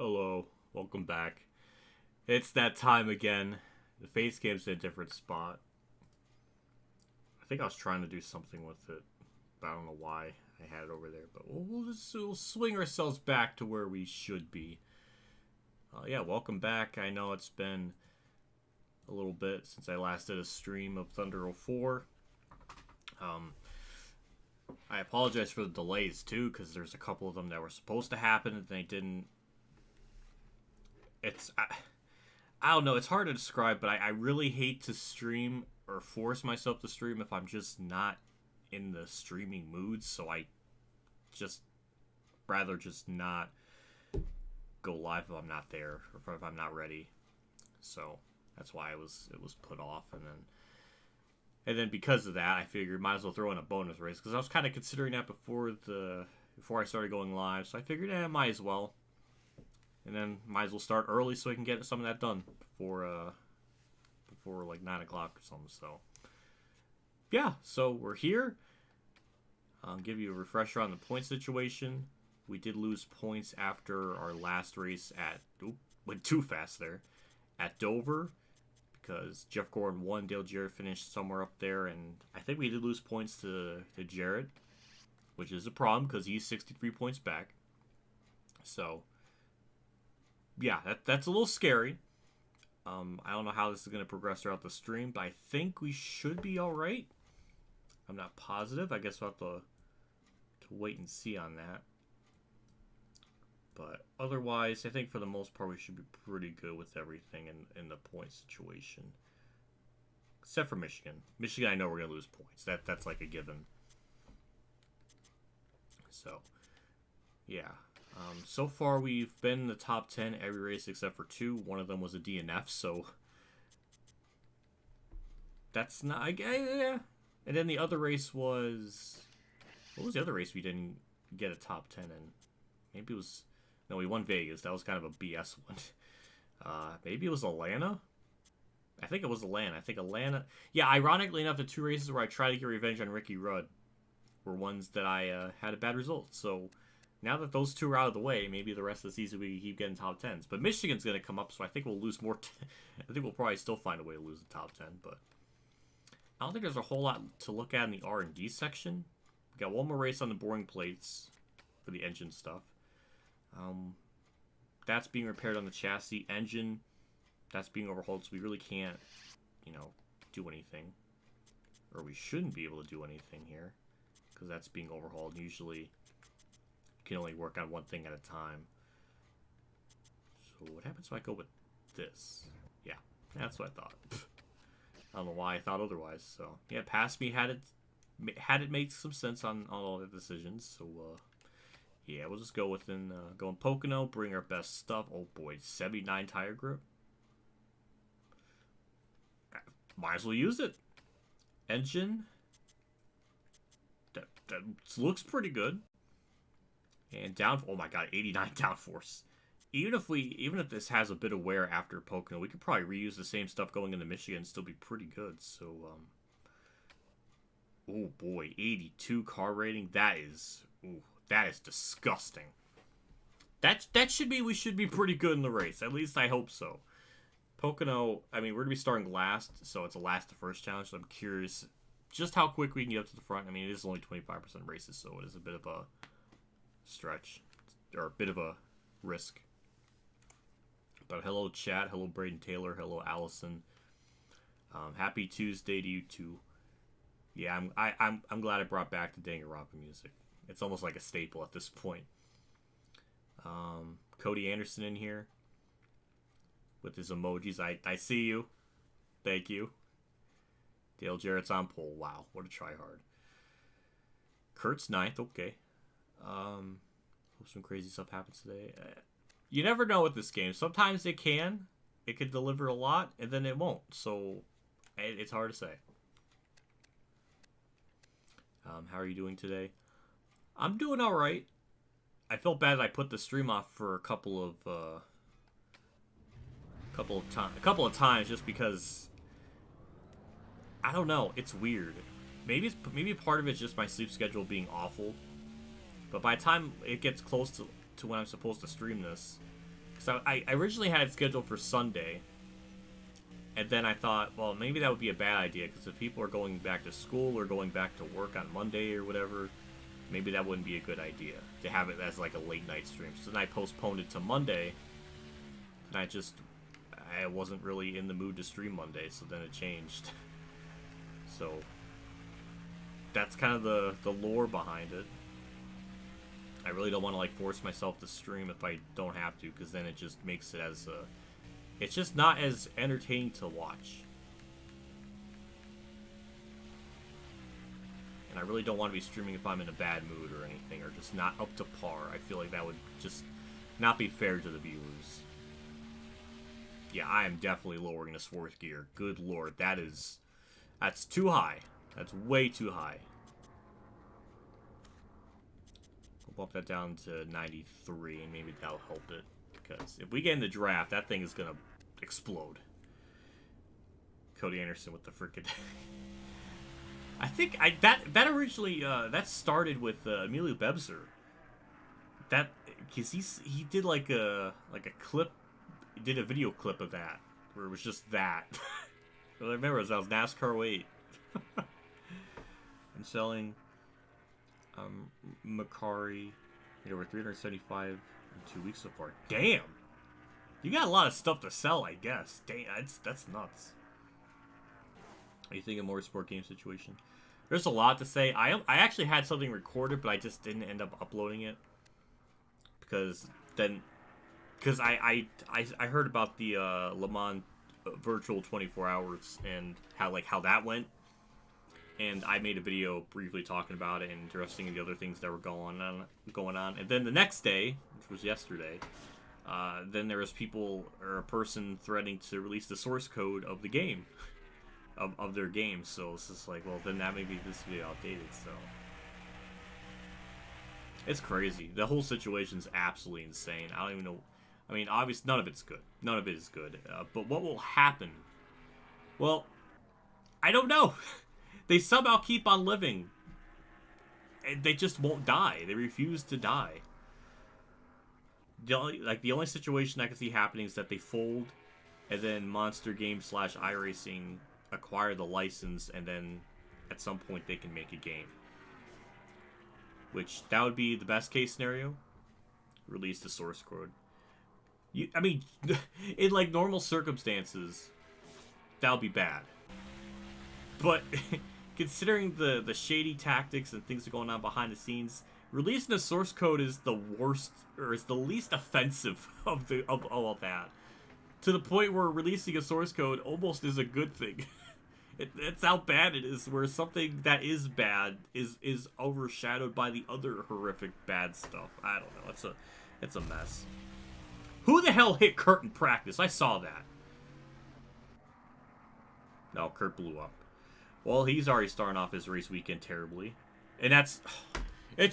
Hello, welcome back. It's that time again. The face game's in a different spot. I think I was trying to do something with it, but I don't know why I had it over there. But we'll swing ourselves back to where we should be. Yeah, welcome back. I know it's been a little bit since I last did a stream of Thunder 04. I apologize for the delays too, because there's a couple of them that were supposed to happen and they didn't. I don't know, it's hard to describe, but I really hate to stream or force myself to stream if I'm just not in the streaming mood, so I just rather just not go live if I'm not there or if I'm not ready. So that's why it was put off, and then because of that, I figured might as well throw in a bonus race because I was kind of considering that before I started going live, so I figured might as well. And then might as well start early so I can get some of that done before like 9 o'clock or something. So yeah, so we're here. I'll give you a refresher on the point situation. We did lose points after our last race went too fast there, at Dover, because Jeff Gordon won, Dale Jarrett finished somewhere up there, and I think we did lose points to Jarrett, which is a problem because he's 63 points back. So yeah, that's a little scary. I don't know how this is going to progress throughout the stream, but I think we should be alright. I'm not positive. I guess we'll have to wait and see on that. But otherwise, I think for the most part, we should be pretty good with everything in the point situation. Except for Michigan. Michigan, I know we're going to lose points. That's like a given. So, yeah. So far, we've been in the top 10 every race except for 2. One of them was a DNF, so that's not... Yeah. And then the other race was... What was the other race we didn't get a top 10 in? Maybe it was... No, we won Vegas. That was kind of a BS one. Maybe it was Atlanta? I think it was Atlanta. I think Atlanta... Yeah, ironically enough, the 2 races where I tried to get revenge on Ricky Rudd were ones that I had a bad result, so... Now that those 2 are out of the way, maybe the rest of the season we keep getting top 10s. But Michigan's going to come up, so I think we'll lose more. I think we'll probably still find a way to lose the top 10. But I don't think there's a whole lot to look at in the R&D section. We got one more race on the boring plates for the engine stuff. That's being repaired on the chassis. Engine, that's being overhauled, so we really can't, do anything. Or we shouldn't be able to do anything here, because that's being overhauled. Usually... can only work on one thing at a time. So what happens if I go with this? Yeah, that's what I thought. I don't know why I thought otherwise. So yeah, past me had it made some sense on all the decisions. So yeah, we'll just go within going Pocono, bring our best stuff. Oh boy, 79 tire grip. Might as well use it. Engine. That looks pretty good. And oh my god, 89 downforce. Even if this has a bit of wear after Pocono, we could probably reuse the same stuff going into Michigan and still be pretty good. So, oh boy, 82 car rating. That is disgusting. That should be, we should be pretty good in the race. At least I hope so. Pocono, I mean, we're going to be starting last, so it's a last to first challenge, so I'm curious just how quick we can get up to the front. I mean, it is only 25% races, so it is a bit of a stretch, or a bit of a risk. But hello chat, hello Braden Taylor, hello Allison. Happy Tuesday to you too. Yeah, I'm glad I brought back the Danganronpa music. It's almost like a staple at this point. Cody Anderson in here with his emojis. I see you. Thank you. Dale Jarrett's on pole. Wow, what a tryhard. Kurt's 9th. Okay. Hope some crazy stuff happens today. You never know with this game. Sometimes it could deliver a lot, and then it won't. So it's hard to say. How are you doing today? I'm doing all right. I felt bad I put the stream off for a couple of times just because I don't know. It's weird. Maybe part of it's just my sleep schedule being awful. But by the time it gets close to when I'm supposed to stream this, So I originally had it scheduled for Sunday. And then I thought, well, maybe that would be a bad idea, because if people are going back to school or going back to work on Monday or whatever, maybe that wouldn't be a good idea to have it as like a late night stream. So then I postponed it to Monday, and I wasn't really in the mood to stream Monday, so then it changed. So that's kind of the lore behind it. I really don't want to like force myself to stream if I don't have to, because then it just makes it as it's just not as entertaining to watch. And I really don't want to be streaming if I'm in a bad mood or anything, or just not up to par. I feel like that would just not be fair to the viewers. Yeah, I am definitely lowering this fourth gear. Good lord, that's too high. That's way too high. We'll bump that down to 93, and maybe that'll help it. Because if we get in the draft, that thing is going to explode. Cody Anderson with the frickin'... I think that originally, that started with Emiliobebzer. That, because he did like a clip, he did a video clip of that, where it was just that. I remember that was NASCAR 08. I'm selling Macari at over 375 in 2 weeks so far. Damn! You got a lot of stuff to sell, I guess. Damn, that's nuts. Are you thinking more sport game situation? There's a lot to say. I actually had something recorded, but I just didn't end up uploading it. Because I heard about the Le Mans virtual 24 hours and how that went. And I made a video briefly talking about it and addressing the other things that were going on. And then the next day, which was yesterday, then there was a person threatening to release the source code of the game, of their game. So it's just like, well, then that may be this video outdated. So it's crazy. The whole situation's absolutely insane. I don't even know. I mean, obviously, none of it's good. None of it is good. But what will happen? Well, I don't know. They somehow keep on living. And they just won't die. They refuse to die. The only situation I can see happening is that they fold, and then Monster Games / iRacing acquire the license, and then at some point they can make a game. Which, that would be the best case scenario. Release the source code. I mean, in like normal circumstances, that would be bad. But considering the shady tactics and things that are going on behind the scenes, releasing a source code is the worst, or is the least offensive of all of that. To the point where releasing a source code almost is a good thing. It's how bad it is, where something that is bad is overshadowed by the other horrific bad stuff. I don't know. It's a mess. Who the hell hit Kurt in practice? I saw that. No, Kurt blew up. Well, he's already starting off his race weekend terribly. And it's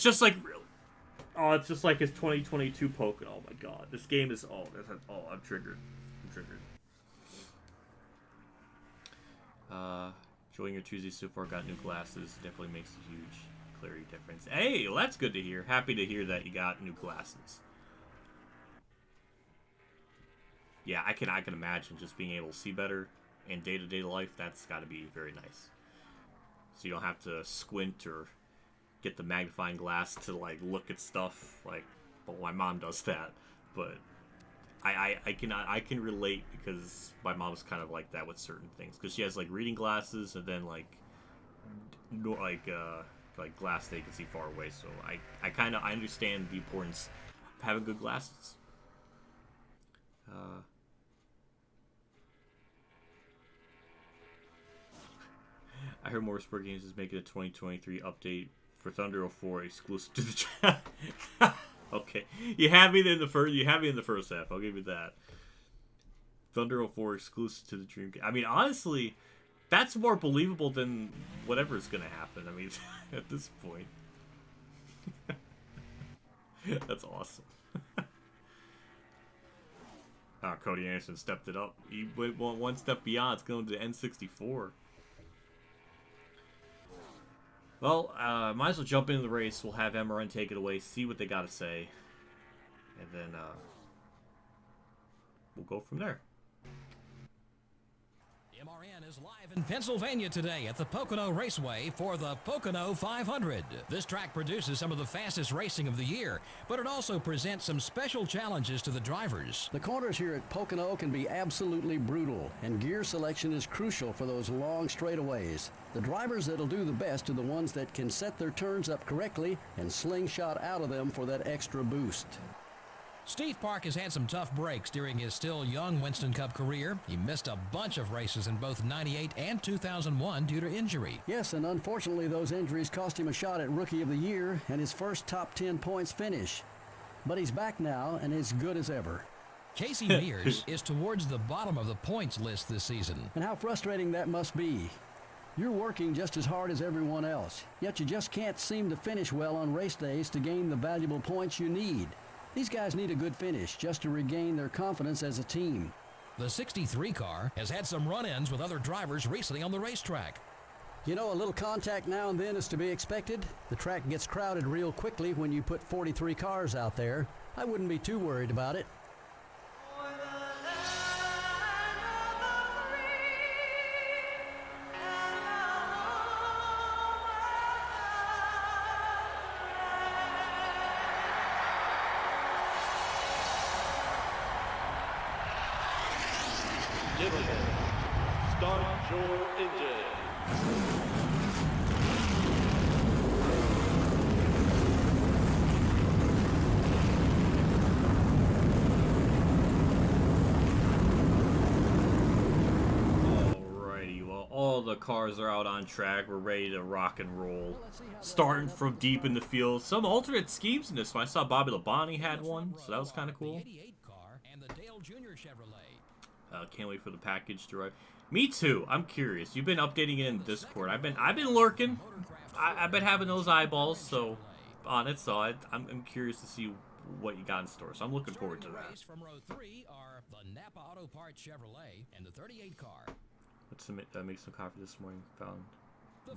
just like, it's just like his 2022 Pocono. Oh my god. This game is, I'm triggered. Enjoying your Tuesday so far, got new glasses. Definitely makes a huge clarity difference. Hey, well, that's good to hear. Happy to hear that you got new glasses. Yeah, I can imagine just being able to see better in day-to-day life. That's got to be very nice. So you don't have to squint or get the magnifying glass to like look at stuff. Like, well, my mom does that, but I can relate, because my mom's kind of like that with certain things, because she has like reading glasses and then like glass that you can see far away. So I understand the importance of having good glasses. I heard Motorsport Games is making a 2023 update for Thunder 04 exclusive to the chat. Okay, you had me in the first half. I'll give you that. Thunder 04 exclusive to the Dream. I mean, honestly, that's more believable than whatever is gonna happen. I mean, at this point, that's awesome. Cody Anderson stepped it up. He went one step beyond. It's going to N64. Well, might as well jump into the race. We'll have MRN take it away, see what they got to say. And then, we'll go from there. MRN is live in Pennsylvania today at the Pocono Raceway for the Pocono 500. This track produces some of the fastest racing of the year, but it also presents some special challenges to the drivers. The corners here at Pocono can be absolutely brutal, and gear selection is crucial for those long straightaways. The drivers that'll do the best are the ones that can set their turns up correctly and slingshot out of them for that extra boost. Steve Park has had some tough breaks during his still young Winston Cup career. He missed a bunch of races in both '98 and 2001 due to injury. Yes, and unfortunately those injuries cost him a shot at Rookie of the Year and his first top 10 points finish. But he's back now and as good as ever. Casey Mears is towards the bottom of the points list this season. And how frustrating that must be. You're working just as hard as everyone else, yet you just can't seem to finish well on race days to gain the valuable points you need. These guys need a good finish just to regain their confidence as a team. The 63 car has had some run-ins with other drivers recently on the racetrack. You know, a little contact now and then is to be expected. The track gets crowded real quickly when you put 43 cars out there. I wouldn't be too worried about it. Start your engine. Alrighty, well, all the cars are out on track. We're ready to rock and roll. Starting from deep in the field. Some alternate schemes in this one. I saw Bobby Labonte had one, so that was kind of cool. The 88 car and the Dale Jr. Chevrolet. Can't wait for the package to arrive. Me too. I'm curious. You've been updating it in Discord. I've been lurking. I've been having those eyeballs so on it. So I'm curious to see what you got in store. So I'm looking forward to that. From row 3 are the Napa Auto Parts Chevrolet and the 38 car. Let's make some coffee this morning. Found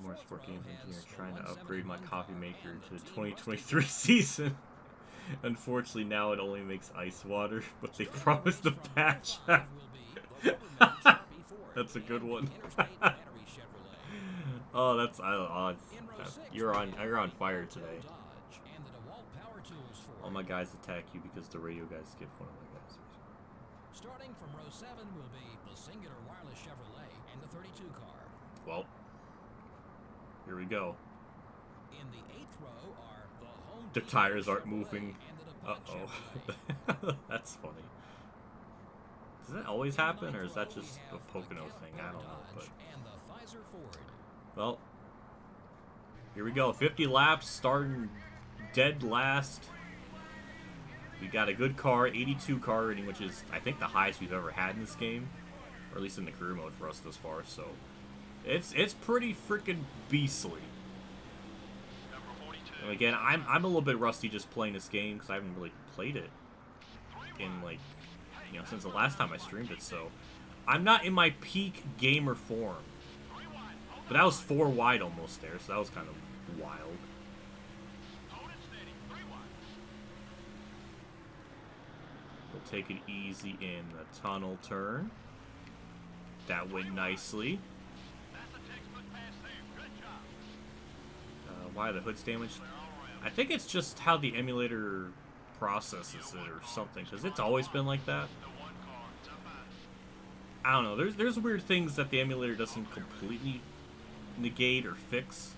more sport games engineer trying to upgrade my coffee maker to the 2023 season. Unfortunately, now it only makes ice water, but they promised a patch. That's a good one. Oh, you're on fire today. All my guys attack you because the radio guys skipped one of my guys. Starting from row 7 will be the Singular Wireless Chevrolet and the 32 car. Well, here we go. In the 8th row are the Home The tires aren't moving. Uh-oh. That's funny. Does that always happen, or is that just a Pocono thing? I don't know. But well, here we go. 50 laps, starting dead last. We got a good car, 82 car rating, which is, I think, the highest we've ever had in this game, or at least in the career mode for us thus far. So it's pretty freaking beastly. And again, I'm a little bit rusty just playing this game because I haven't really played it in since the last time I streamed it, so I'm not in my peak gamer form. But that was 4 wide almost there, so that was kind of wild. We'll take it easy in the tunnel turn. That went nicely. Why are the hoods damaged? I think it's just how the emulator processes it or something, because it's always been like that. I don't know. There's weird things that the emulator doesn't completely negate or fix.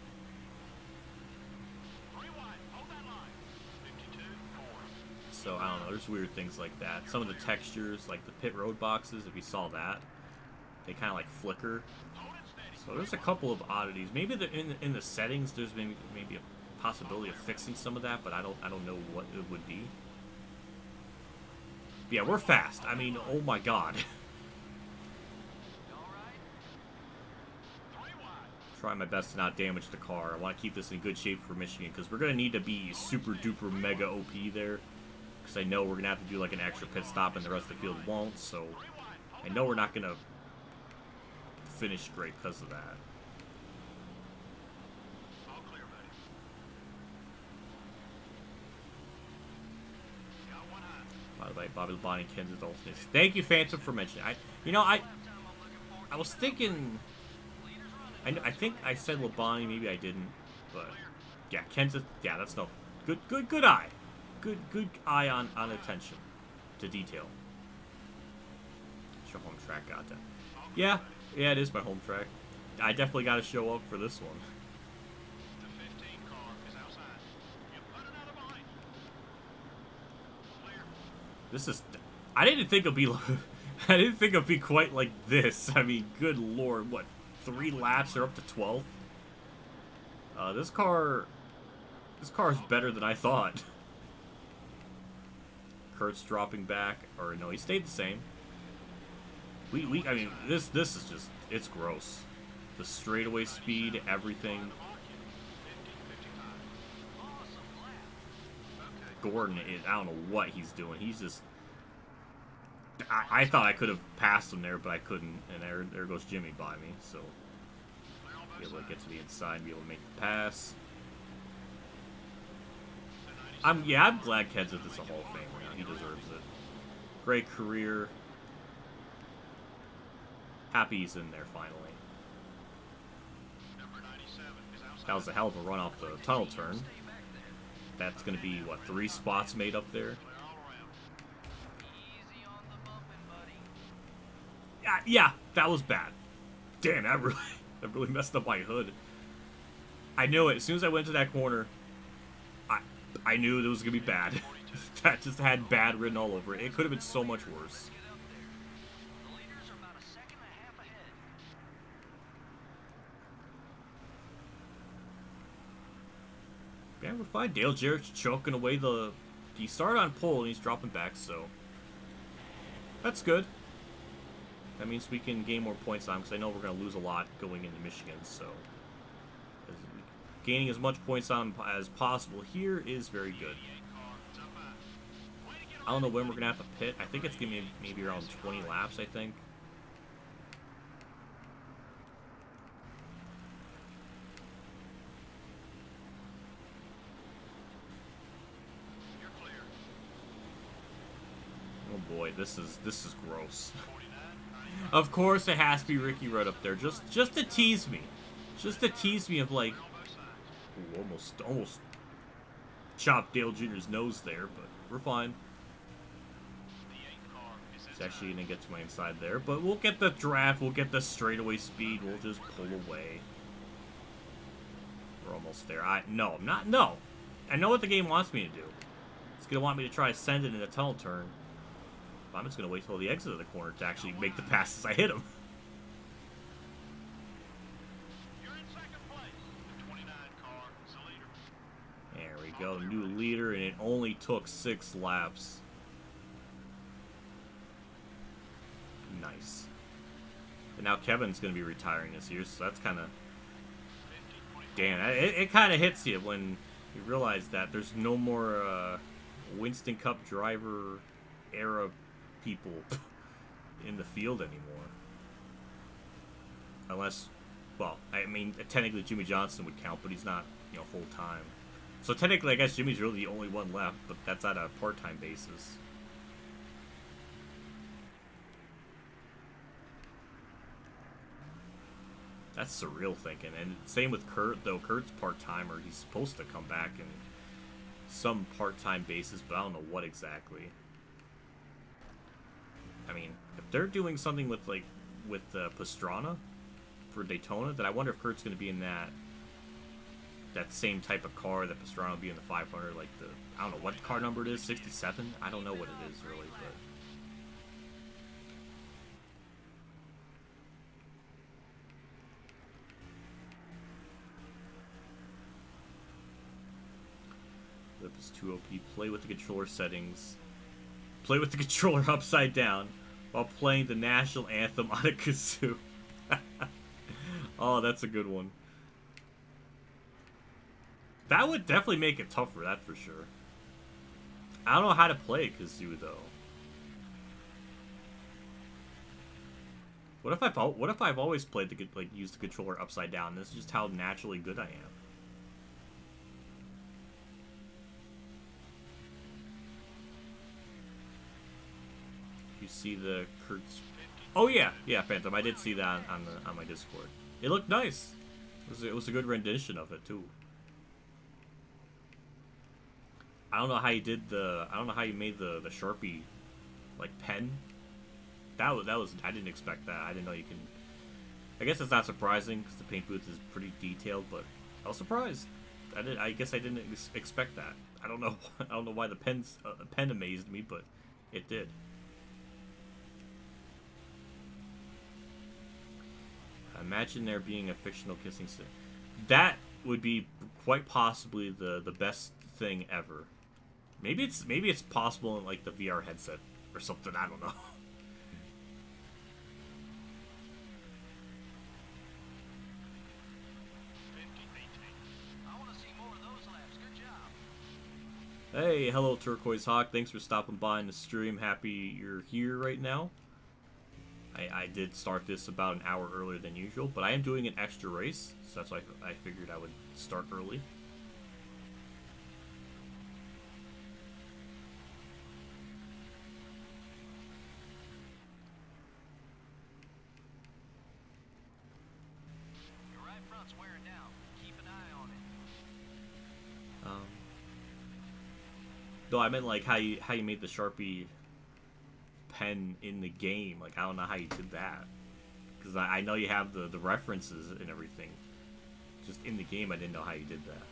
So I don't know. There's weird things like that. Some of the textures, like the pit road boxes, if you saw that, they kind of like flicker. So there's a couple of oddities. Maybe in the settings there's maybe a possibility of fixing some of that, but I don't know what it would be. But yeah, we're fast. I mean, oh my god. Try my best to not damage the car. I want to keep this in good shape for Michigan because we're going to need to be super duper mega OP there. Because I know we're going to have to do like an extra pit stop and the rest of the field won't. So I know we're not going to finish great because of that. By the way, Bobby Labonte and Ken's adult finish. Thank you, Phantom, for mentioning. I was thinking. I think I said Labonte, maybe I didn't, but yeah, Ken's. Yeah, that's no good eye, good eye on attention to detail. Show home track, got that. Yeah, it is my home track. I definitely got to show up for this one. This is. I didn't think it'd be. I didn't think it'd be quite like this. I mean, good lord, what? 3 laps are up to 12th. This car is better than I thought. Kurt's dropping back, or no, he stayed the same. I mean, this is just, it's gross. The straightaway speed, everything. Gordon is, I don't know what he's doing. He's just, I thought I could have passed him there, but I couldn't. And there goes Jimmy by me, so be able to get to the inside, be able to make the pass. I'm glad Kenseth is a Hall of Famer now. He deserves it. Great career. Happy he's in there finally. That was a hell of a run off the tunnel turn. That's going to be, what, 3 spots made up there? Yeah, that was bad. Damn, that really messed up my hood. I knew it. As soon as I went to that corner, I knew it was going to be bad. That just had bad written all over it. It could have been so much worse. Yeah, we're fine. Dale Jarrett's choking away the... He started on pole and he's dropping back, so... That's good. That means we can gain more points on, because I know we're going to lose a lot going into Michigan, so... Gaining as much points on as possible here is very good. I don't know when we're going to have to pit. I think it's going to be maybe around 20 laps, I think. Oh boy, this is gross. Of course it has to be Ricky right up there, just to tease me. Just to tease me of like, ooh, almost chopped Dale Jr.'s nose there, but we're fine. He's actually gonna get to my inside there, but we'll get the draft, we'll get the straightaway speed, we'll just pull away. We're almost there. No. I know what the game wants me to do. It's gonna want me to try to send it in a tunnel turn. I'm just going to wait till the exit of the corner to actually make the pass as I hit him. There we go, new leader, and it only took 6 laps. Nice. And now Kevin's going to be retiring this year, so that's kind of... Damn, it kind of hits you when you realize that there's no more Winston Cup driver era people in the field anymore. Unless, well, I mean, technically Jimmy Johnson would count, but he's not, you know, full-time. So technically, I guess Jimmy's really the only one left, but that's at a part-time basis. That's surreal thinking. And same with Kurt, though. Kurt's part-timer. He's supposed to come back in some part-time basis, but I don't know what exactly. I mean, if they're doing something with, like, with Pastrana for Daytona, then I wonder if Kurt's going to be in that same type of car that Pastrana will be in the 500, like the, I don't know what car number it is, 67? I don't know what it is, really, but... Lip is too OP. Play with the controller settings. Play with the controller upside down while playing the national anthem on a kazoo. Oh, that's a good one. That would definitely make it tougher, that's for sure. I don't know how to play a kazoo though. What if I've always played used the controller upside down? This is just how naturally good I am. you see the Kurtz? Oh yeah, yeah, Phantom. I did see that on my Discord. It looked nice. It was a good rendition of it too. I don't know how you did the. I don't know how you made the Sharpie, like pen. That was. I didn't expect that. I didn't know you can. I guess it's not surprising because the paint booth is pretty detailed, but I was surprised. I guess I didn't expect that. I don't know. I don't know why the pen amazed me, but it did. Imagine there being a fictional kissing scene. That would be quite possibly the best thing ever. Maybe it's possible in like the VR headset or something. I don't know. Hey, hello Turquoise Hawk. Thanks for stopping by in the stream. Happy you're here right now. I did start this about an hour earlier than usual, but I am doing an extra race, so that's why I figured I would start early. Your right front's wearing down. Keep an eye on it. Though I meant like how you made the Sharpie pen in the game. Like I don't know how you did that, because I know you have the references and everything. Just in the game, I didn't know how you did that.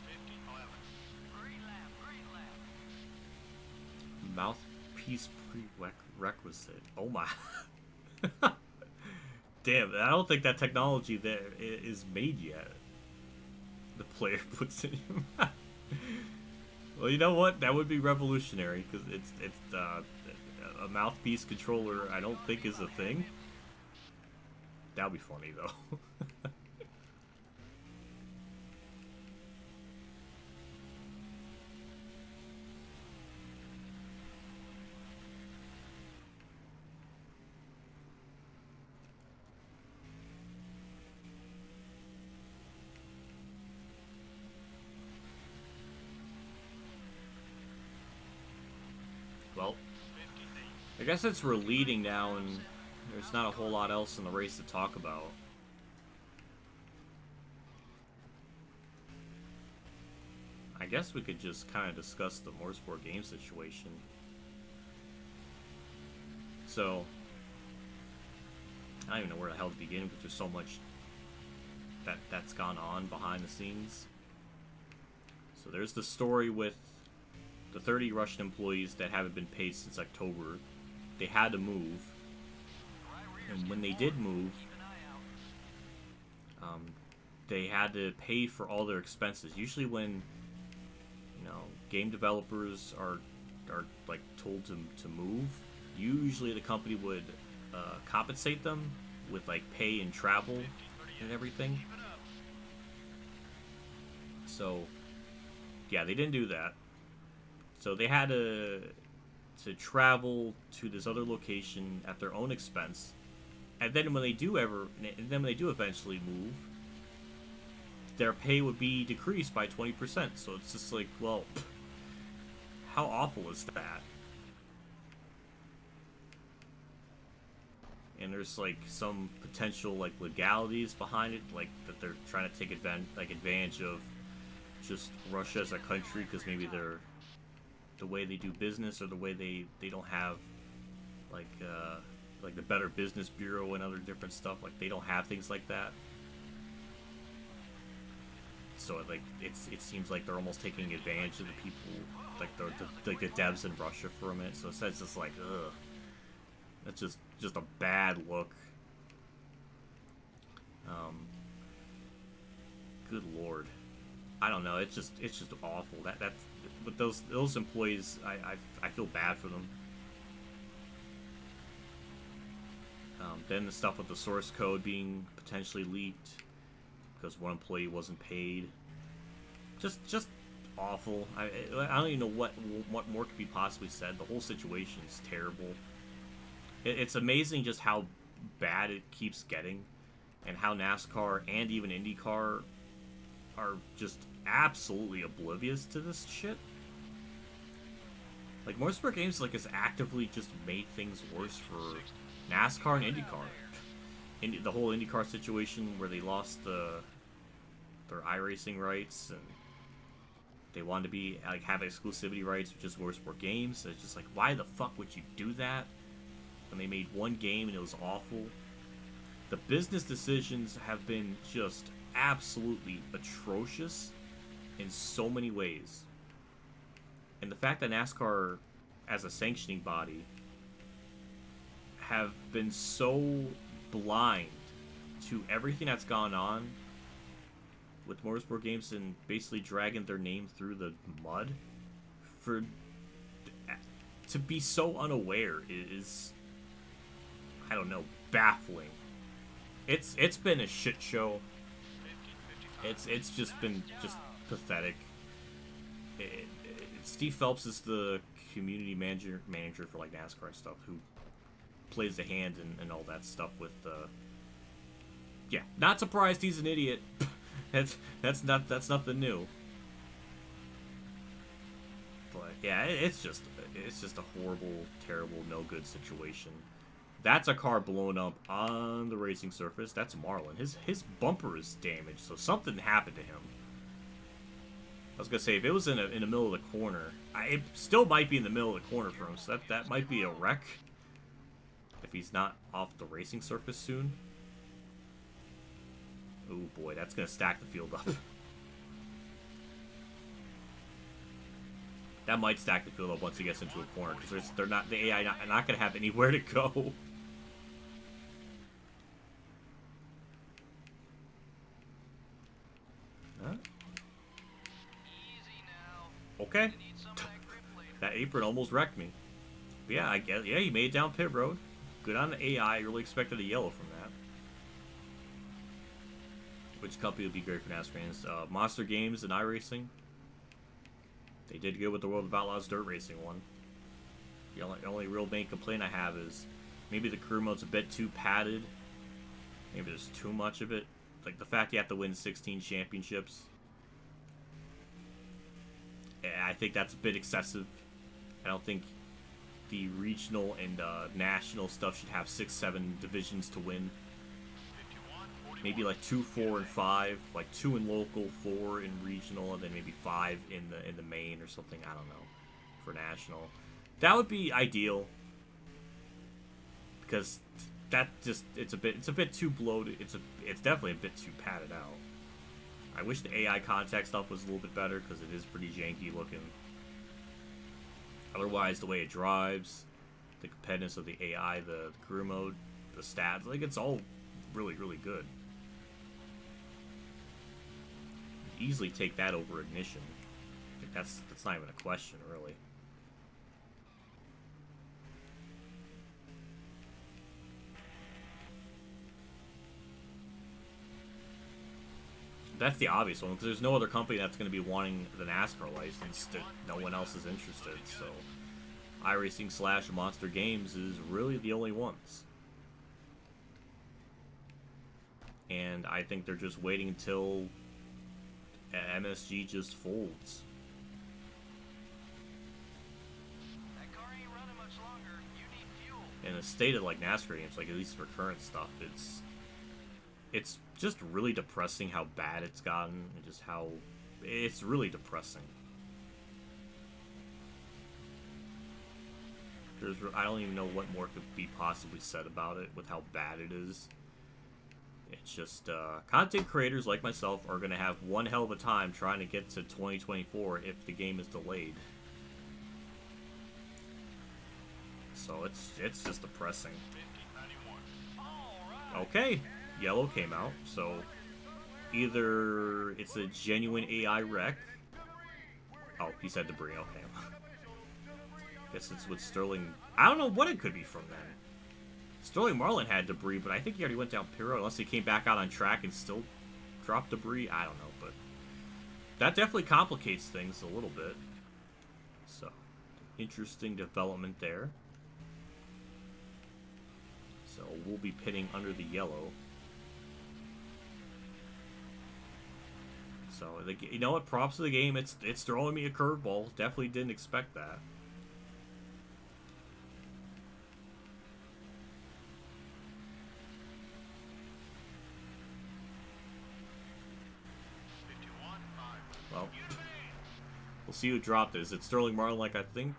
15-11. Green lap. Mouthpiece prerequisite. Oh my. Damn, I don't think that technology there is made yet. The player puts it in your mouth. Well, you know what? That would be revolutionary, because it's a mouthpiece controller. I don't think is a thing. That would be funny though. Well, I guess it's we're leading now, and there's not a whole lot else in the race to talk about. I guess we could just kind of discuss the Motorsport game situation. So, I don't even know where the hell to begin, because there's so much that's gone on behind the scenes. So there's the story with the 30 Russian employees that haven't been paid since October. They had to move, and when they did move, they had to pay for all their expenses. Usually when, you know, game developers are like told to move, usually the company would compensate them with like pay and travel and everything. So yeah, they didn't do that. So they had to travel to this other location at their own expense, and then when they do eventually move, their pay would be decreased by 20%. So it's just like, well, how awful is that? And there's like some potential like legalities behind it, like that they're trying to take advantage of just Russia as a country, because maybe they're the way they do business, or the way they don't have like the Better Business Bureau and other different stuff. Like they don't have things like that. So like it seems like they're almost taking advantage of the people, like the devs in Russia for a minute. So it's just like, ugh, that's just a bad look. Good lord, I don't know. It's just awful. That's. But those employees, I feel bad for them. Then the stuff with the source code being potentially leaked because one employee wasn't paid. Just awful. I don't even know what more could be possibly said. The whole situation is terrible. It's amazing just how bad it keeps getting, and how NASCAR and even IndyCar are just absolutely oblivious to this shit. Like, Motorsport Games, like, has actively just made things worse for NASCAR and IndyCar. The whole IndyCar situation where they lost their iRacing rights, and they wanted to be, like, have exclusivity rights with just Motorsport Games. It's just like, why the fuck would you do that? When they made one game and it was awful. The business decisions have been just absolutely atrocious in so many ways. And the fact that NASCAR, as a sanctioning body, have been so blind to everything that's gone on with Motorsport Games and basically dragging their name through the mud, to be so unaware is, I don't know, baffling. It's been a shit show. It's just been just pathetic. Steve Phelps is the community manager for like NASCAR and stuff, who plays the hand and all that stuff with yeah, not surprised he's an idiot. that's nothing new. But yeah, it's just a horrible, terrible, no good situation. That's a car blown up on the racing surface. That's Marlon. His bumper is damaged, so something happened to him. I was gonna say, if it was in the middle of the corner, it still might be in the middle of the corner for him. So that might be a wreck if he's not off the racing surface soon. Oh boy, that's gonna stack the field up. That might stack the field up once he gets into a corner, because the AI not gonna have anywhere to go. Huh? Okay. That apron almost wrecked me. But yeah, I guess, yeah, he made it down pit road. Good on the AI. I really expected a yellow from that. Which company would be great for NASCAR fans? Monster Games and iRacing. They did good with the World of Outlaws Dirt Racing one. The only real main complaint I have is maybe the career mode's a bit too padded. Maybe there's too much of it. Like the fact you have to win 16 championships. I think that's a bit excessive. I don't think the regional and national stuff should have 6-7 divisions to win. Maybe like 2, 4, and 5. Like 2 in local, 4 in regional, and then maybe 5 in the main or something. I don't know, for national. That would be ideal, because that just it's a bit too bloated. It's definitely a bit too padded out. I wish the AI contact stuff was a little bit better, because it is pretty janky looking. Otherwise, the way it drives, the competitiveness of the AI, the career mode, the stats, like, it's all really, really good. You'd easily take that over Ignition. Like, that's not even a question, really. That's the obvious one, because there's no other company that's going to be wanting the NASCAR license that no one else is interested, so iRacing / Monster Games is really the only ones. And I think they're just waiting until MSG just folds. That car ain't running much longer. You need fuel. In a state of like NASCAR games, like at least for current stuff, it's just really depressing how bad it's gotten, and just how it's really depressing. I don't even know what more could be possibly said about it with how bad it is. It's just content creators like myself are going to have one hell of a time trying to get to 2024 if the game is delayed. So it's just depressing. Okay, yellow came out, so either it's a genuine AI wreck. Oh, he said debris. Okay. Guess it's with Sterling. I don't know what it could be from then. Sterling Marlin had debris, but I think he already went down pit road, unless he came back out on track and still dropped debris. I don't know, but that definitely complicates things a little bit. So, interesting development there. So, we'll be pitting under the yellow. So, you know what? Props to the game. It's throwing me a curveball. Definitely didn't expect that. Well, we'll see who dropped it. Is it Sterling Marlin like I think?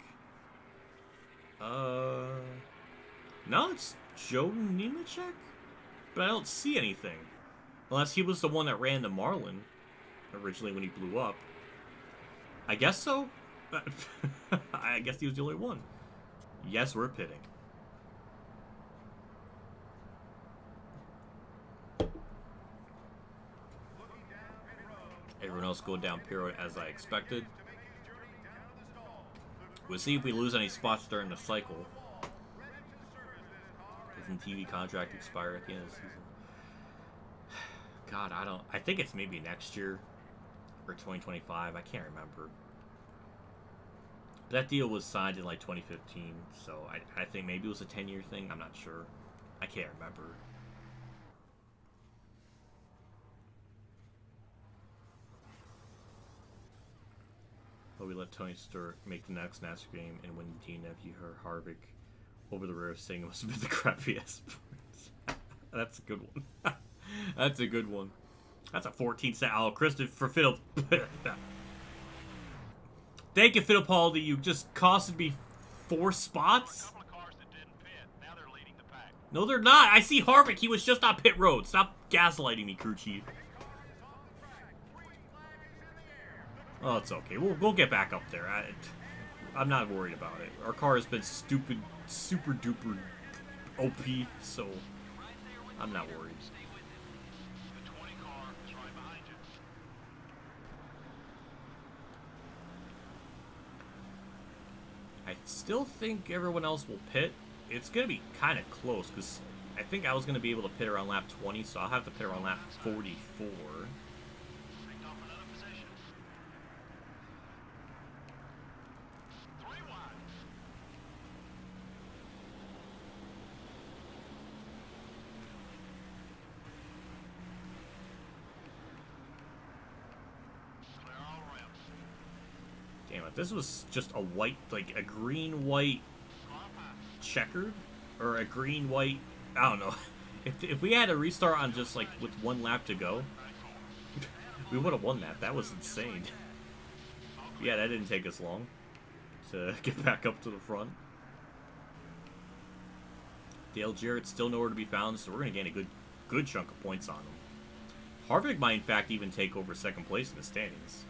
No, it's Joe Nemechek? But I don't see anything. Unless he was the one that ran the Marlin originally when he blew up. I guess so. I guess he was the only one. Yes, we're pitting. Everyone else going down pit road as I expected. We'll see if we lose any spots during the cycle. Doesn't TV contract expire at the end of the season? God, I think it's maybe next year or 2025. I can't remember. That deal was signed in like 2015, so I think maybe it was a 10-year thing. I'm not sure. I can't remember. But we let Tony Stewart make the next NASCAR game and win the DNF. You heard Harvick over the rear saying it must have been the crappiest. That's a good one. That's a good one. That's a 14-set. Oh, Christopher Fiddle. Thank you, Fittipaldi. You just costed me 4 spots. No, they're not. I see Harvick. He was just on pit road. Stop gaslighting me, crew chief. Oh, it's okay. We'll get back up there. I'm not worried about it. Our car has been stupid, super duper OP, so I'm not worried. I still think everyone else will pit. It's going to be kind of close, because I think I was going to be able to pit around lap 20, so I'll have to pit around lap 44. Damn it, this was just a white, like a green-white checkered? Or a green-white, I don't know. If we had a restart on just like with 1 lap to go, we would have won that. That was insane. Yeah, that didn't take us long to get back up to the front. Dale Jarrett's still nowhere to be found, so we're going to gain a good chunk of points on him. Harvick might, in fact, even take over 2nd place in the standings.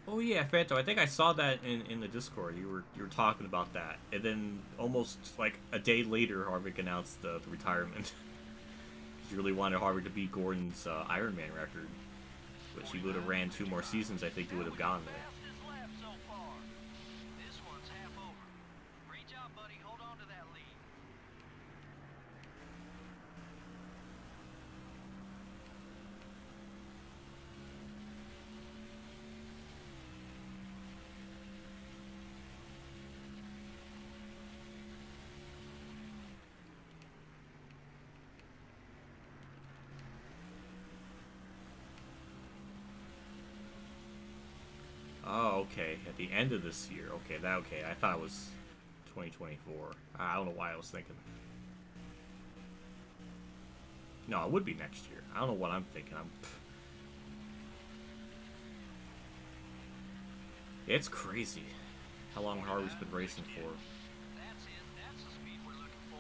Oh yeah, Fanto, I think I saw that in the Discord. You were talking about that, and then almost like a day later, Harvick announced the retirement. He really wanted Harvick to beat Gordon's Ironman record, which he would have ran 2 more seasons. I think he would have gone there. Oh, okay. At the end of this year. Okay, okay. I thought it was 2024. I don't know why I was thinking. No, it would be next year. I don't know what I'm thinking. It's crazy how long Harvick's been racing for. That's the speed we're looking for.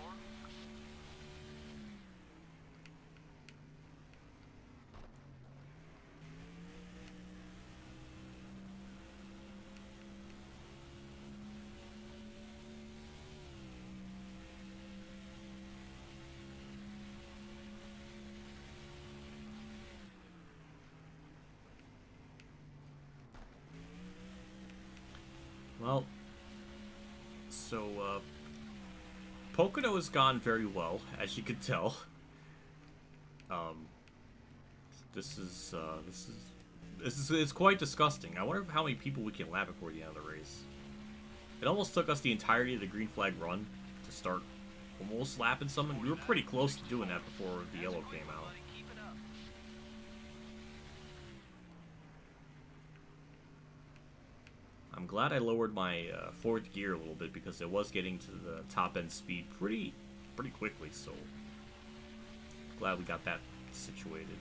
Well, so, Pocono has gone very well, as you could tell. It's quite disgusting. I wonder how many people we can lap before the end of the race. It almost took us the entirety of the green flag run to start almost lapping someone. We were pretty close to doing that before the yellow came out. I'm glad I lowered my fourth gear a little bit because it was getting to the top end speed pretty quickly, so glad we got that situated.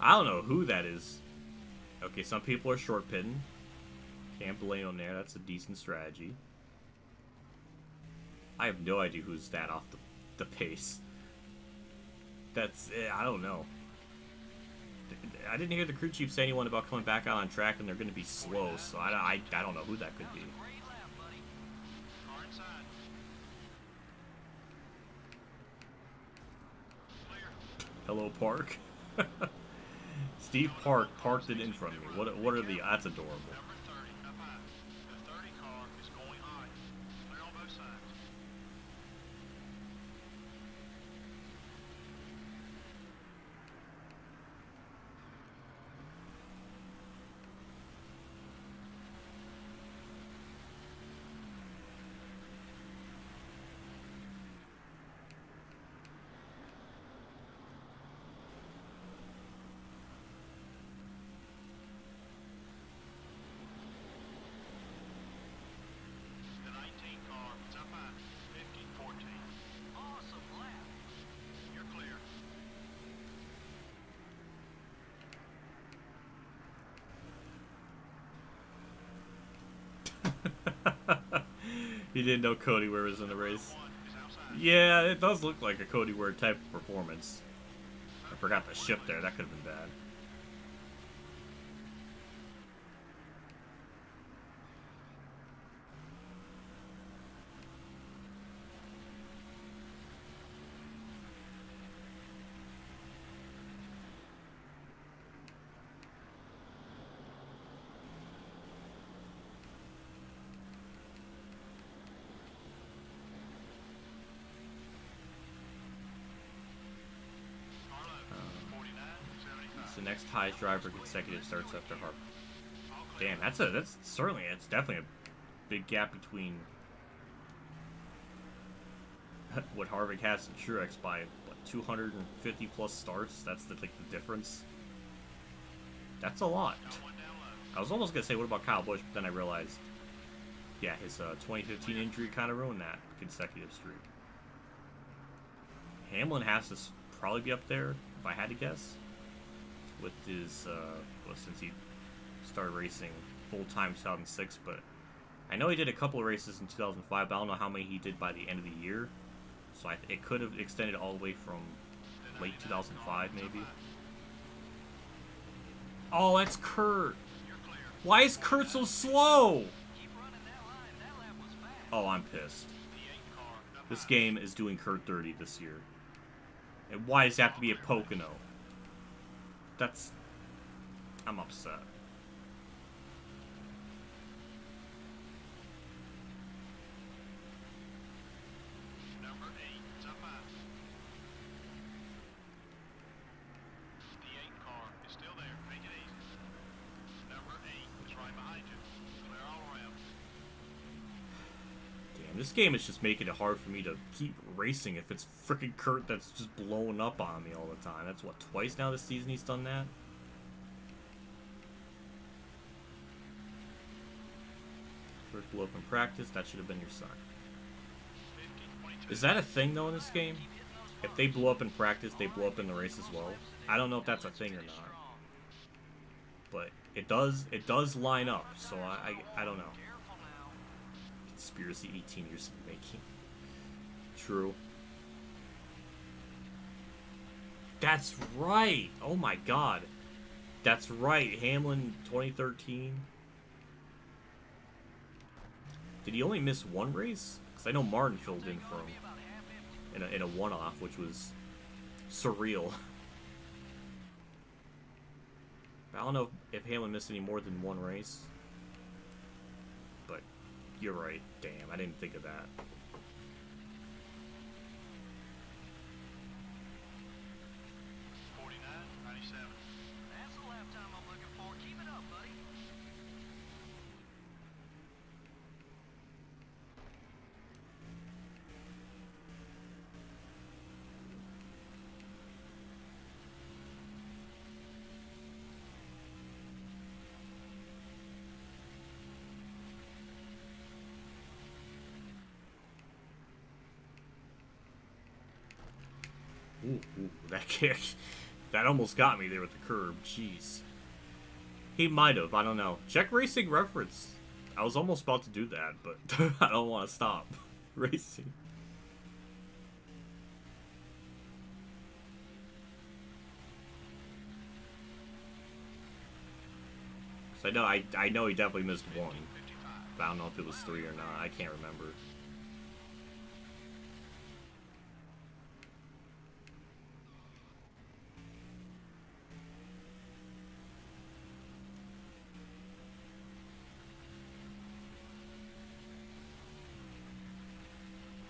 I don't know who that is. Okay, some people are short pitting. Can't blame on there. That's a decent strategy. I have no idea who's that off the pace. That's I don't know. I didn't hear the crew chief say anyone about coming back out on track and they're going to be slow, so I don't know who that could be. Hello, Park. Steve Park parked it in front of me. What are the? That's adorable. He didn't know Cody Ware was in the race. Yeah, it does look like a Cody Ware type of performance. I forgot the shift there. That could have been bad. The next highest driver consecutive starts after Harvick. Damn, that's definitely a big gap between what Harvick has in Truex by what, 250 plus starts. That's the difference. That's a lot. I was almost gonna say what about Kyle Busch, but then I realized, yeah, his 2015 injury kind of ruined that consecutive streak. Hamlin has to probably be up there if I had to guess. With his, well, since he started racing full-time in 2006, but I know he did a couple of races in 2005, but I don't know how many he did by the end of the year, so it could have extended all the way from late 2005, maybe. Oh, that's Kurt! Why is Kurt so slow? Oh, I'm pissed. This game is doing Kurt 30 this year. And why does it have to be a Pocono? I'm upset. Number 8, it's up high. The 8 car is still there. Make it easy. Number 8 is right behind you. Clear all around. Damn, this game is just making it hard for me to keep racing if it's freaking Kurt that's just blowing up on me all the time. That's what, twice now this season he's done that? First blow up in practice, that should have been your sign. Is that a thing though in this game? If they blow up in practice, they blow up in the race as well? I don't know if that's a thing or not. But it does line up, so I don't know. Conspiracy 18 years in making. True. That's right! Oh my god. That's right, Hamlin 2013. Did he only miss one race? Because I know Martin filled in for him in a one-off, which was surreal. I don't know if Hamlin missed any more than one race. But you're right. Damn, I didn't think of that. That's the lap time I'm looking for. Keep it up, buddy. Ooh, that kick. That almost got me there with the curb. Jeez. He might have. I don't know. Check racing reference. I was almost about to do that, but I don't want to stop racing. So I know he definitely missed one. But I don't know if it was 3 or not. I can't remember.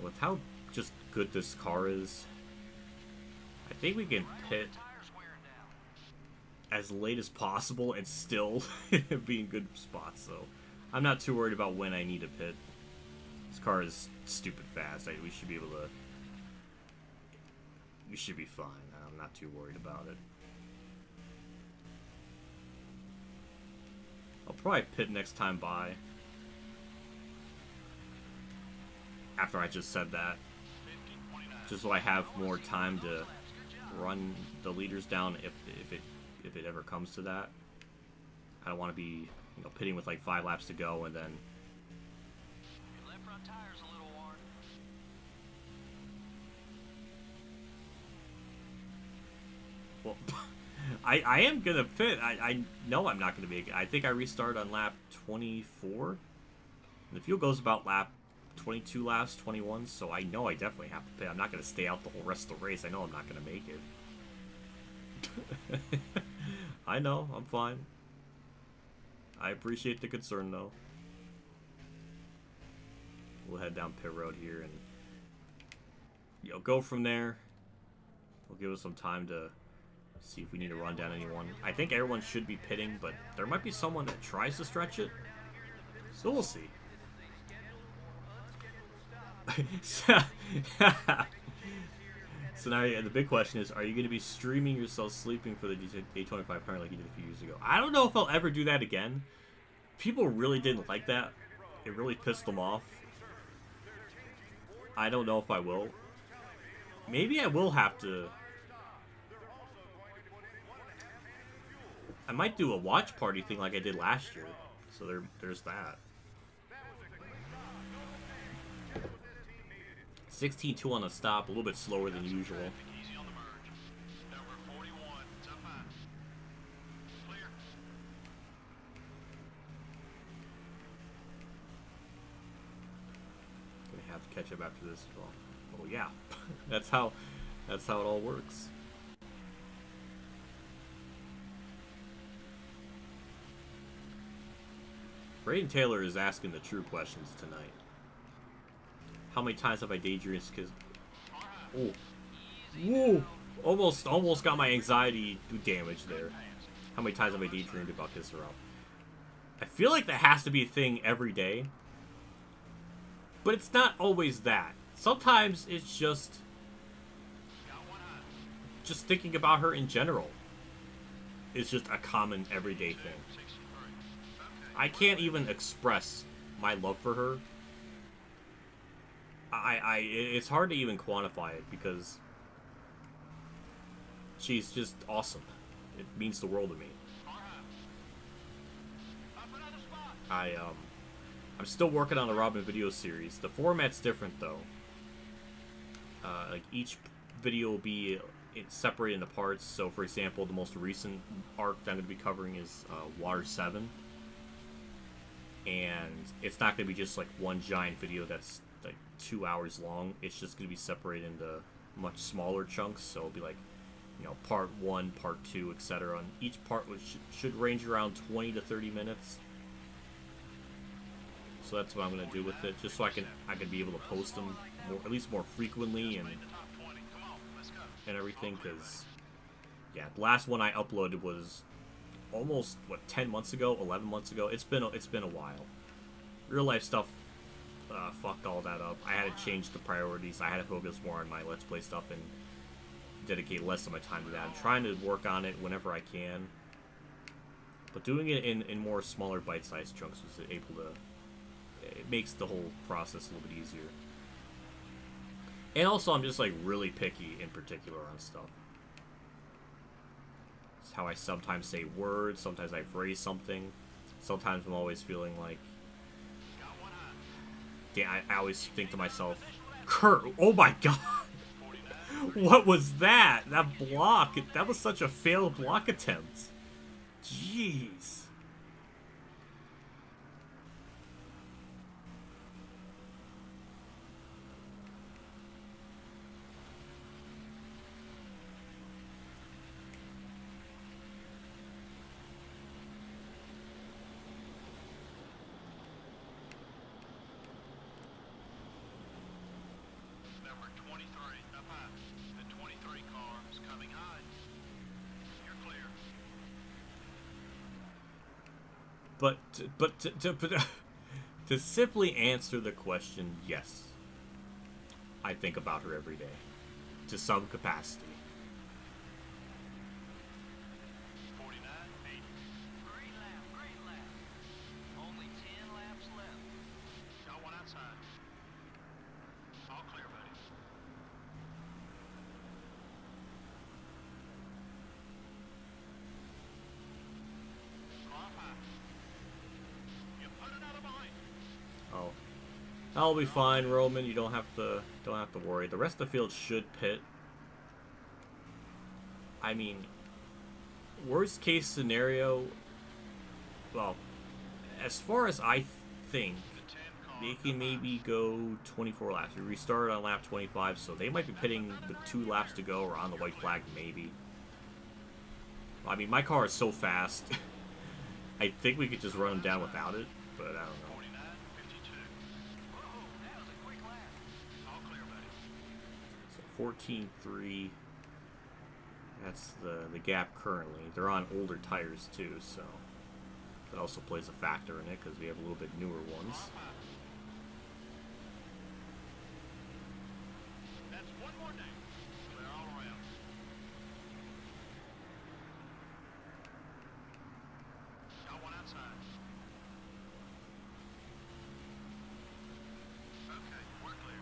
With how just good this car is, I think we can pit as late as possible and still be in good spots. So I'm not too worried about when I need to pit. This car is stupid fast. We should be able to. We should be fine. I'm not too worried about it. I'll probably pit next time by. After I just said that, just so I have more time to run the leaders down if it ever comes to that. I don't want to be, you know, pitting with like 5 laps to go and then. Your left front tire's a little worn. Well, I am gonna pit. I know I'm not gonna make it. I think I restart on lap 24. And the fuel goes about lap 22 laps, 21, so I know I definitely have to pit. I'm not going to stay out the whole rest of the race. I know I'm not going to make it. I know, I'm fine. I appreciate the concern, though. We'll head down pit road here and, you know, go from there. We'll give us some time to see if we need to run down anyone. I think everyone should be pitting, but there might be someone that tries to stretch it. So we'll see. So now the big question is, are you going to be streaming yourself sleeping for the A2500 like you did a few years ago? I don't know if I'll ever do that again. People really didn't like that. It really pissed them off. I don't know if I will. Maybe I will have to. I might do a watch party thing like I did last year. So there's that. 16.2 on the stop, a little bit slower than usual. Easy on the merge. Number 41, it's up high. Clear. Gonna have to catch up after this as well. Oh yeah, that's how it all works. Braden Taylor is asking the true questions tonight. How many times have I daydreamed? Because, oh, whoa, almost got my anxiety damage there. How many times have I daydreamed about this around? I feel like that has to be a thing every day, but it's not always that. Sometimes it's just thinking about her in general. It's just a common everyday thing. I can't even express my love for her. It's hard to even quantify it because she's just awesome. It means the world to me. I'm still working on the Robin video series. The format's different though. Like each video will be separated into parts. So, for example, the most recent arc that I'm going to be covering is Water 7, and it's not going to be just like one giant video that's like 2 hours long. It's just going to be separated into much smaller chunks. So it'll be like, you know, part 1, part 2, etc. And each part should range around 20 to 30 minutes. So that's what I'm going to do with it, just so I can be able to post them at least more frequently and everything. Because yeah, the last one I uploaded was almost 10 months ago, 11 months ago. It's been a while. Real life stuff fucked all that up. I had to change the priorities. I had to focus more on my Let's Play stuff and dedicate less of my time to that. I'm trying to work on it whenever I can, but doing it in more smaller bite-sized chunks was able to. It makes the whole process a little bit easier. And also, I'm just, like, really picky in particular on stuff. It's how I sometimes say words, sometimes I phrase something. Sometimes I'm always feeling like... Yeah, I always think to myself, Kurt, oh my god! What was that? That block, that was such a failed block attempt. Jeez. Number 23, up high. The 23 car is coming high. You're clear. But to simply answer the question, yes. I think about her every day. To some capacity. 49, 8. Great lap. Only 10 laps left. Got one outside. All clear, buddy. Car high. You put another behind. Oh. I'll be fine, Roman. You don't have to worry. The rest of the field should pit. I mean, worst case scenario, well, as far as I think, they can maybe go 24 laps. We restarted on lap 25, so they might be pitting with 2 laps to go or on the white flag, maybe. I mean, my car is so fast. I think we could just run them down without it, but I don't know. 49, 52. Whoa, that was a quick lap. All clear, buddy. So 14.3. That's the gap currently. They're on older tires too, so that also plays a factor in it because we have a little bit newer ones. That's one more day. Clear all around. Got one outside. Okay, we're clear.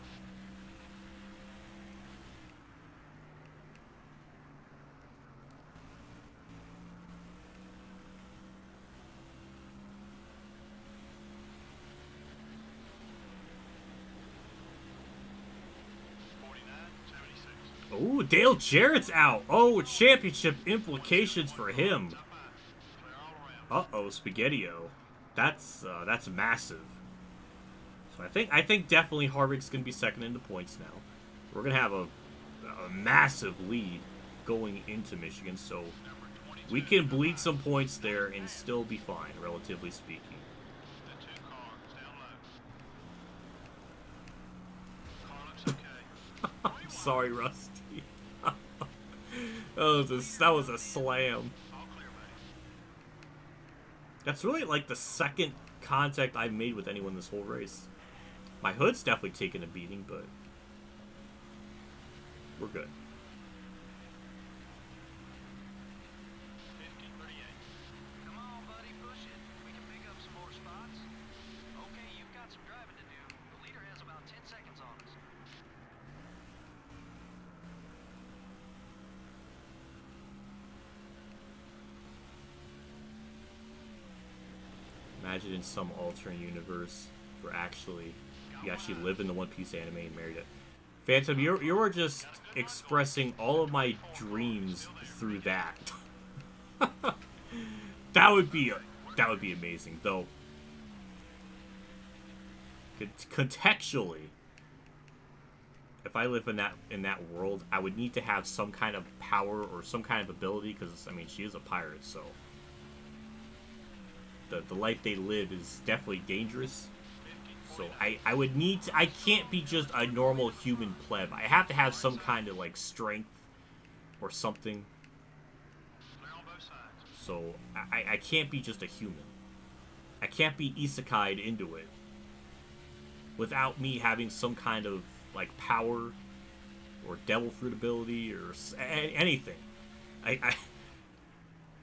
Oh, Dale Jarrett's out. Oh, championship implications for him. Uh-oh, Spaghetti-O. That's massive. So I think definitely Harvick's gonna be second in the points now. We're gonna have a massive lead going into Michigan, so we can bleed some points there and still be fine, relatively speaking. The 2 cars down low. Car looks okay. I'm sorry, Rusty. that was a slam. All clear, buddy. That's really like the second contact I've made with anyone this whole race. My hood's definitely taken a beating, but we're good. 50, 38. Come on, buddy, push it. We can pick up some more spots. Okay, you've got some driving to do. The leader has about 10 seconds on us. Imagine in some alternate universe where you actually live in the One Piece anime and married it. Phantom, you are just expressing all of my dreams through that. that would be amazing, though. Contextually, if I live in that world, I would need to have some kind of power or some kind of ability, because I mean she is a pirate, so the life they live is definitely dangerous. So I would need to, I can't be just a normal human pleb. I have to have some kind of like strength or something. Clear on both sides. So I can't be just a human. I can't be isekai'd into it without me having some kind of like power or devil fruit ability or anything.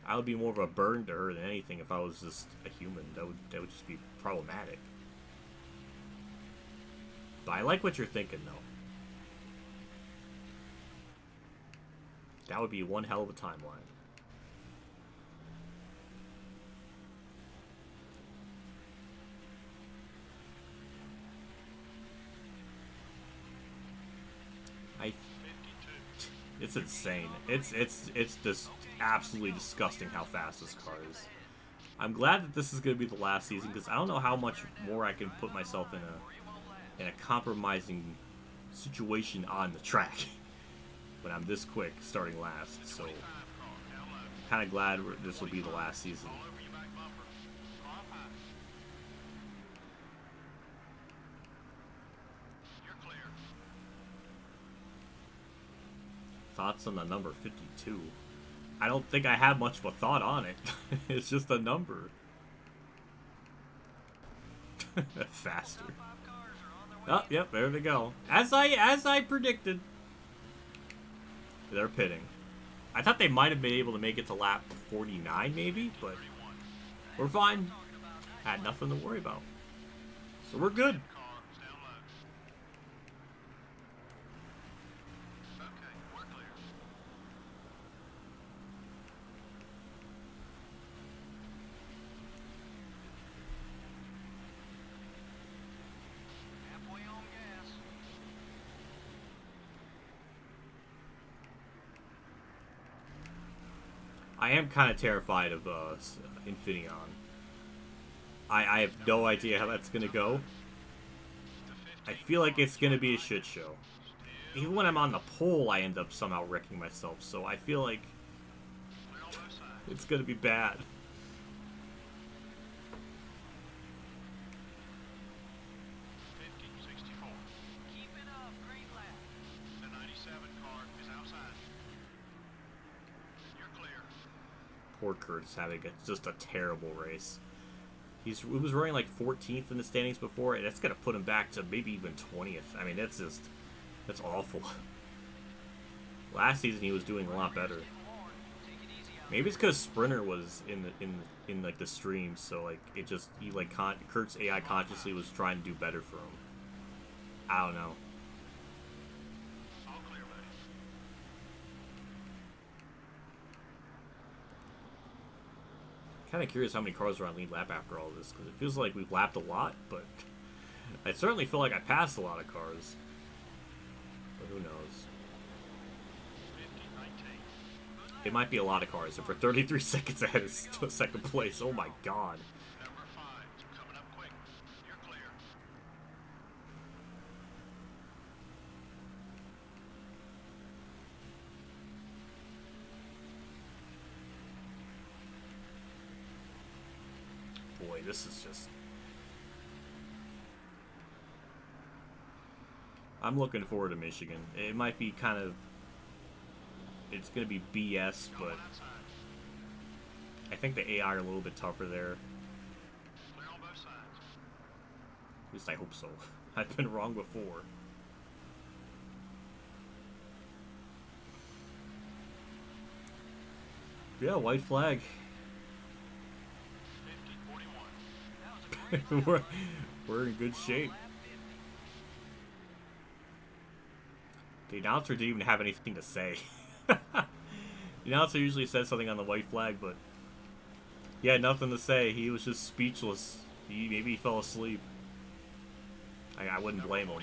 I would be more of a burden to her than anything if I was just a human. That would just be problematic. But I like what you're thinking, though. That would be one hell of a timeline. It's insane. It's just absolutely disgusting how fast this car is. I'm glad that this is going to be the last season because I don't know how much more I can put myself in a compromising situation on the track when I'm this quick starting last. So I'm kind of glad this will be the last season. Thoughts on the number 52? I don't think I have much of a thought on it. It's just a number. Faster. Oh, yep, there they go. As I predicted. They're pitting. I thought they might have been able to make it to lap 49 maybe, but we're fine. Had nothing to worry about. So we're good. I am kind of terrified of Infineon. I have no idea how that's going to go. I feel like it's going to be a shit show. Even when I'm on the pole, I end up somehow wrecking myself, so I feel like it's going to be bad. Poor Kurt's having just a terrible race. He was running like 14th in the standings before, and that's going to put him back to maybe even 20th. I mean, that's awful. Last season he was doing a lot better. Maybe it's because Sprinter was in like the stream, so like Kurt's AI consciously was trying to do better for him. I don't know. Kind of curious how many cars are on lead lap after all this, because it feels like we've lapped a lot, but I certainly feel like I passed a lot of cars. But who knows? It might be a lot of cars if we're 33 seconds ahead of second place. Oh my god. Boy, this is just... I'm looking forward to Michigan. It might be kind of... It's going to be BS, but... I think the AI are a little bit tougher there. At least I hope so. I've been wrong before. Yeah, white flag. we're in good shape. The announcer didn't even have anything to say. The announcer usually says something on the white flag, but he had nothing to say. He was just speechless. Maybe he fell asleep. I wouldn't blame him.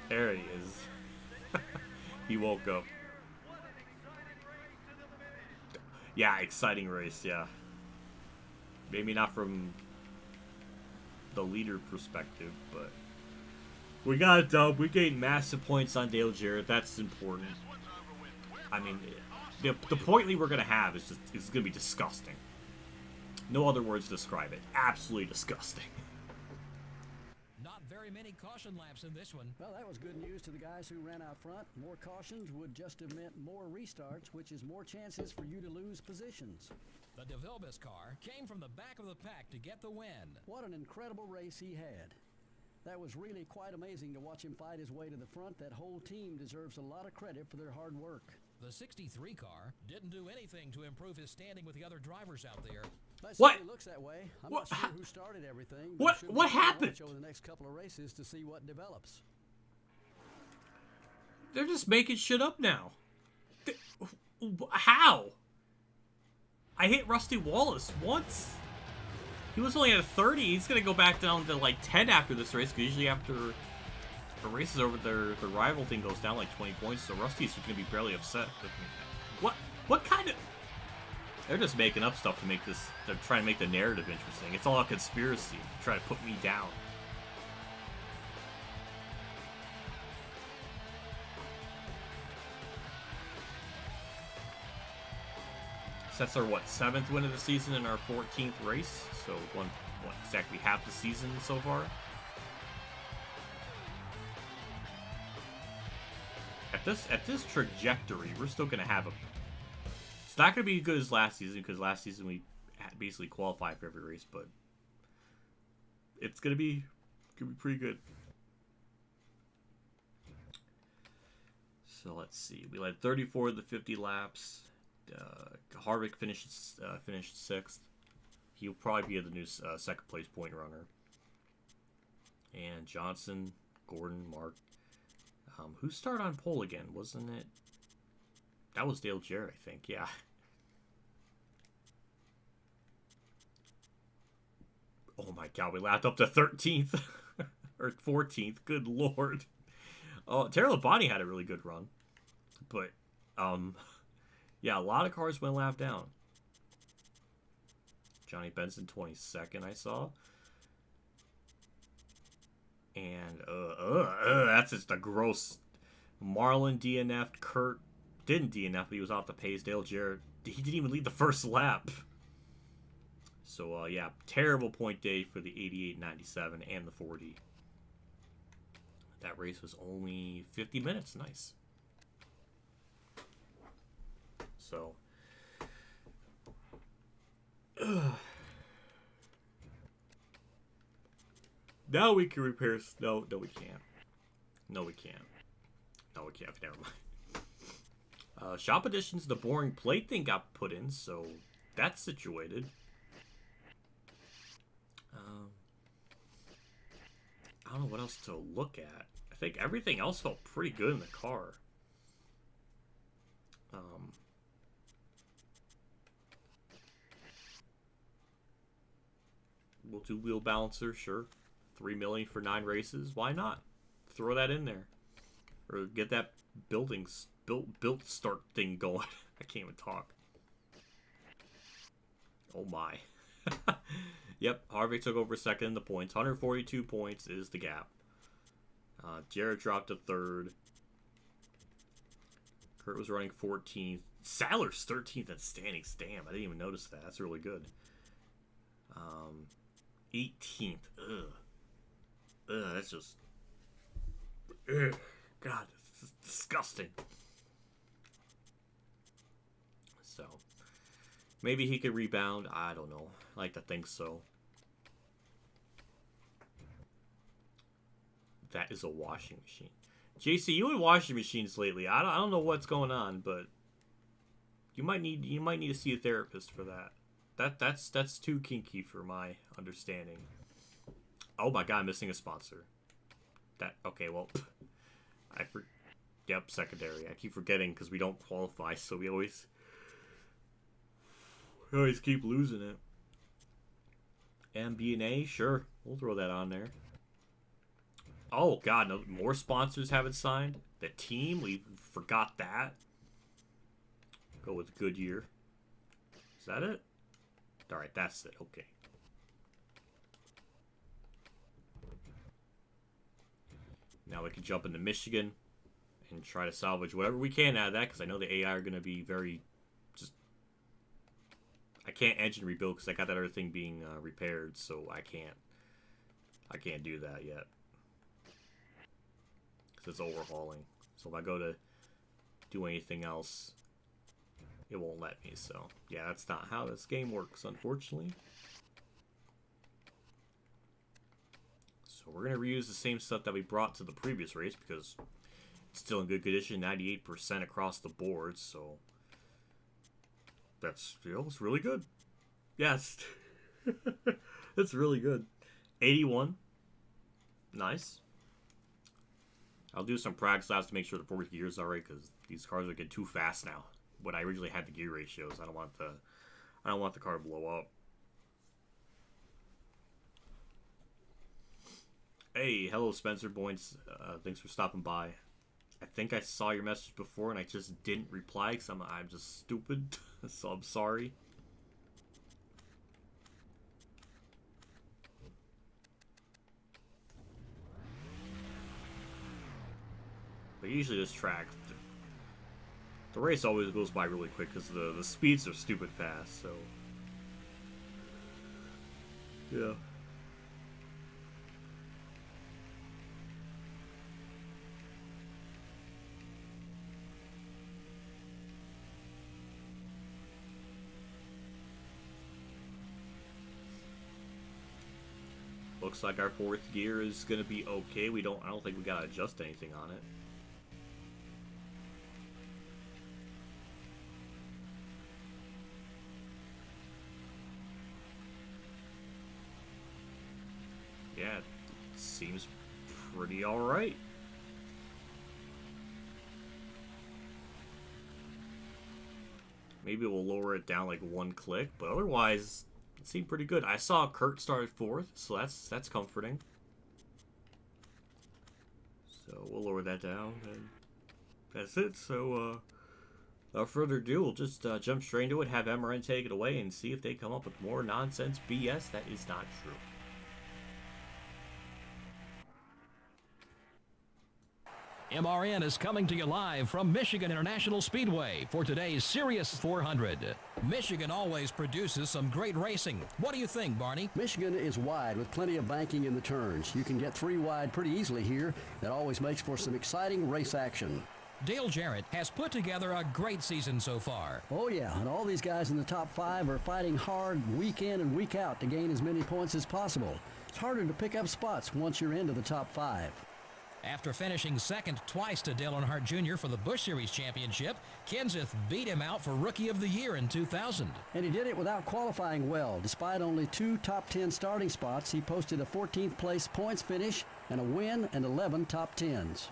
There he is. He woke up. Yeah, exciting race, yeah. Maybe not from the leader perspective, but we got a dub. We gained massive points on Dale Jarrett. That's important. I mean, the point lead we're going to have is going to be disgusting. No other words to describe it. Absolutely disgusting. Many caution laps in this one. Well, that was good news to the guys who ran out front. More cautions would just have meant more restarts, which is more chances for you to lose positions. The DeVilbiss car came from the back of the pack to get the win. What an incredible race he had. That was really quite amazing to watch him fight his way to the front. That whole team deserves a lot of credit for their hard work. The 63 car didn't do anything to improve his standing with the other drivers out there. What? It looks that way. I'm What? not sure who started everything. But it should be What fun to happened? watch over the next couple of races to see what develops. They're just making shit up now. How? I hit Rusty Wallace once. He was only at 30. He's going to go back down to like 10 after this race. Because usually after the race is over, the rival thing goes down like 20 points. So Rusty's going to be barely upset with me. What kind of... They're just making up stuff to make this... They're trying to make the narrative interesting. It's all a conspiracy to try to put me down. That's our, what, 7th win of the season in our 14th race. So, exactly half the season so far. At this trajectory, we're still going to have a... It's not going to be as good as last season, because last season we basically qualified for every race, but it's going to be pretty good. So, let's see. We led 34 of the 50 laps. Harvick finished 6th. He'll probably be the new second place point runner. And Johnson, Gordon, Mark. Who started on pole again? Wasn't it? That was Dale Jarrett, I think. Yeah. Oh my God, we lapped up to 13th or 14th. Good Lord. Oh, Terry Labonte had a really good run, but yeah, a lot of cars went lap down. Johnny Benson 22nd, I saw. And that's just a gross. Marlon DNF'd. Kurt didn't DNF, but he was off the pace. Dale Jarrett, he didn't even lead the first lap. So yeah, terrible point day for the 88-97 and the 40. That race was only 50 minutes. Nice. So, now we can repair. No, we can't. No, we can't. Never mind. Shop Editions, the boring plate thing got put in, so that's situated. I don't know what else to look at. I think everything else felt pretty good in the car. We'll do wheel balancer, sure. $3 million for 9 races. Why not? Throw that in there, or get that built start thing going. I can't even talk. Oh my. Yep, Harvick took over second in the points. 142 points is the gap. Jarrett dropped to 3rd. Kurt was running 14th. Sadler's 13th at standings. Damn, I didn't even notice that. That's really good. 18th. That's just... God, it's disgusting. So, maybe he could rebound. I don't know. I like to think so. That is a washing machine. JC, you and washing machines lately. I don't know what's going on, but you might need to see a therapist for that. That's too kinky for my understanding. Oh my God, I'm missing a sponsor. Okay, well, yep, secondary. I keep forgetting because we don't qualify, so we always keep losing it. MB&A, sure, we'll throw that on there. Oh God, no more sponsors haven't signed. The team, we forgot that. Go with Goodyear. Is that it? All right, that's it. Okay. Now we can jump into Michigan and try to salvage whatever we can out of that, because I know the AI are going to be very just... I can't engine rebuild because I got that other thing being repaired, so I can't do that yet. Because it's overhauling. So if I go to do anything else, it won't let me. So yeah, that's not how this game works, unfortunately. So we're going to reuse the same stuff that we brought to the previous race, because still in good condition, 98% across the board, so that's, you know, it's really good. Yes. It's really good. 81. Nice. I'll do some practice laps to make sure the fourth gear is alright, because these cars are getting too fast now. When I originally had the gear ratios, I don't want the car to blow up. Hey, hello Spencer Boynes. Thanks for stopping by. I think I saw your message before and I just didn't reply because I'm just stupid. So I'm sorry. But usually this track, the race always goes by really quick because the speeds are stupid fast, so yeah. Looks like our fourth gear is gonna be okay. I don't think we gotta adjust anything on it. Yeah, it seems pretty alright. Maybe we'll lower it down like one click, but otherwise it seemed pretty good. I saw Kurt started fourth, so that's comforting. So we'll lower that down, and that's it. So without further ado, we'll just jump straight into it, have MRN take it away, and see if they come up with more nonsense BS that is not true. MRN is coming to you live from Michigan International Speedway for today's Sirius 400. Michigan always produces some great racing. What do you think, Barney? Michigan is wide with plenty of banking in the turns. You can get 3 wide pretty easily here. That always makes for some exciting race action. Dale Jarrett has put together a great season so far. Oh yeah, and all these guys in the top 5 are fighting hard week in and week out to gain as many points as possible. It's harder to pick up spots once you're into the top 5. After finishing second twice to Dale Earnhardt Jr. for the Busch Series Championship, Kenseth beat him out for Rookie of the Year in 2000. And he did it without qualifying well. Despite only 2 top 10 starting spots, he posted a 14th place points finish and a win and 11 top 10s.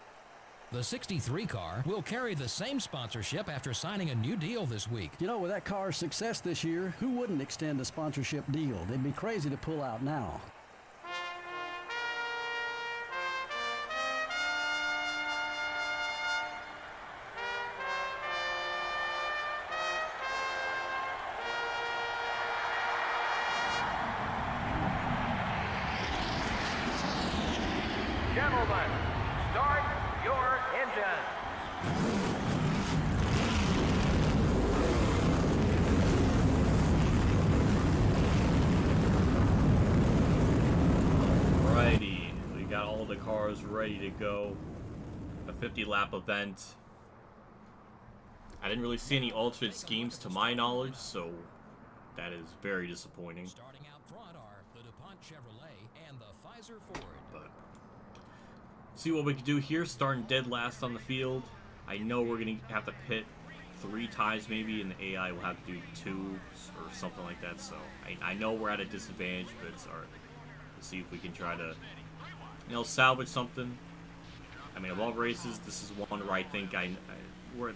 The 63 car will carry the same sponsorship after signing a new deal this week. You know, with that car's success this year, who wouldn't extend a sponsorship deal? They'd be crazy to pull out now. Gentlemen, start your engines. Alrighty, we got all the cars ready to go. A 50-lap event. I didn't really see any alternate schemes to my knowledge, so that is very disappointing. Starting out front are the DuPont Chevrolet and the Pfizer Ford. But see what we can do here, starting dead last on the field. I know we're going to have to pit 3 times maybe, and the AI will have to do 2 or something like that. So I know we're at a disadvantage, but it's alright. Let's see if we can try to, you know, salvage something. I mean, of all races, this is one where I think we're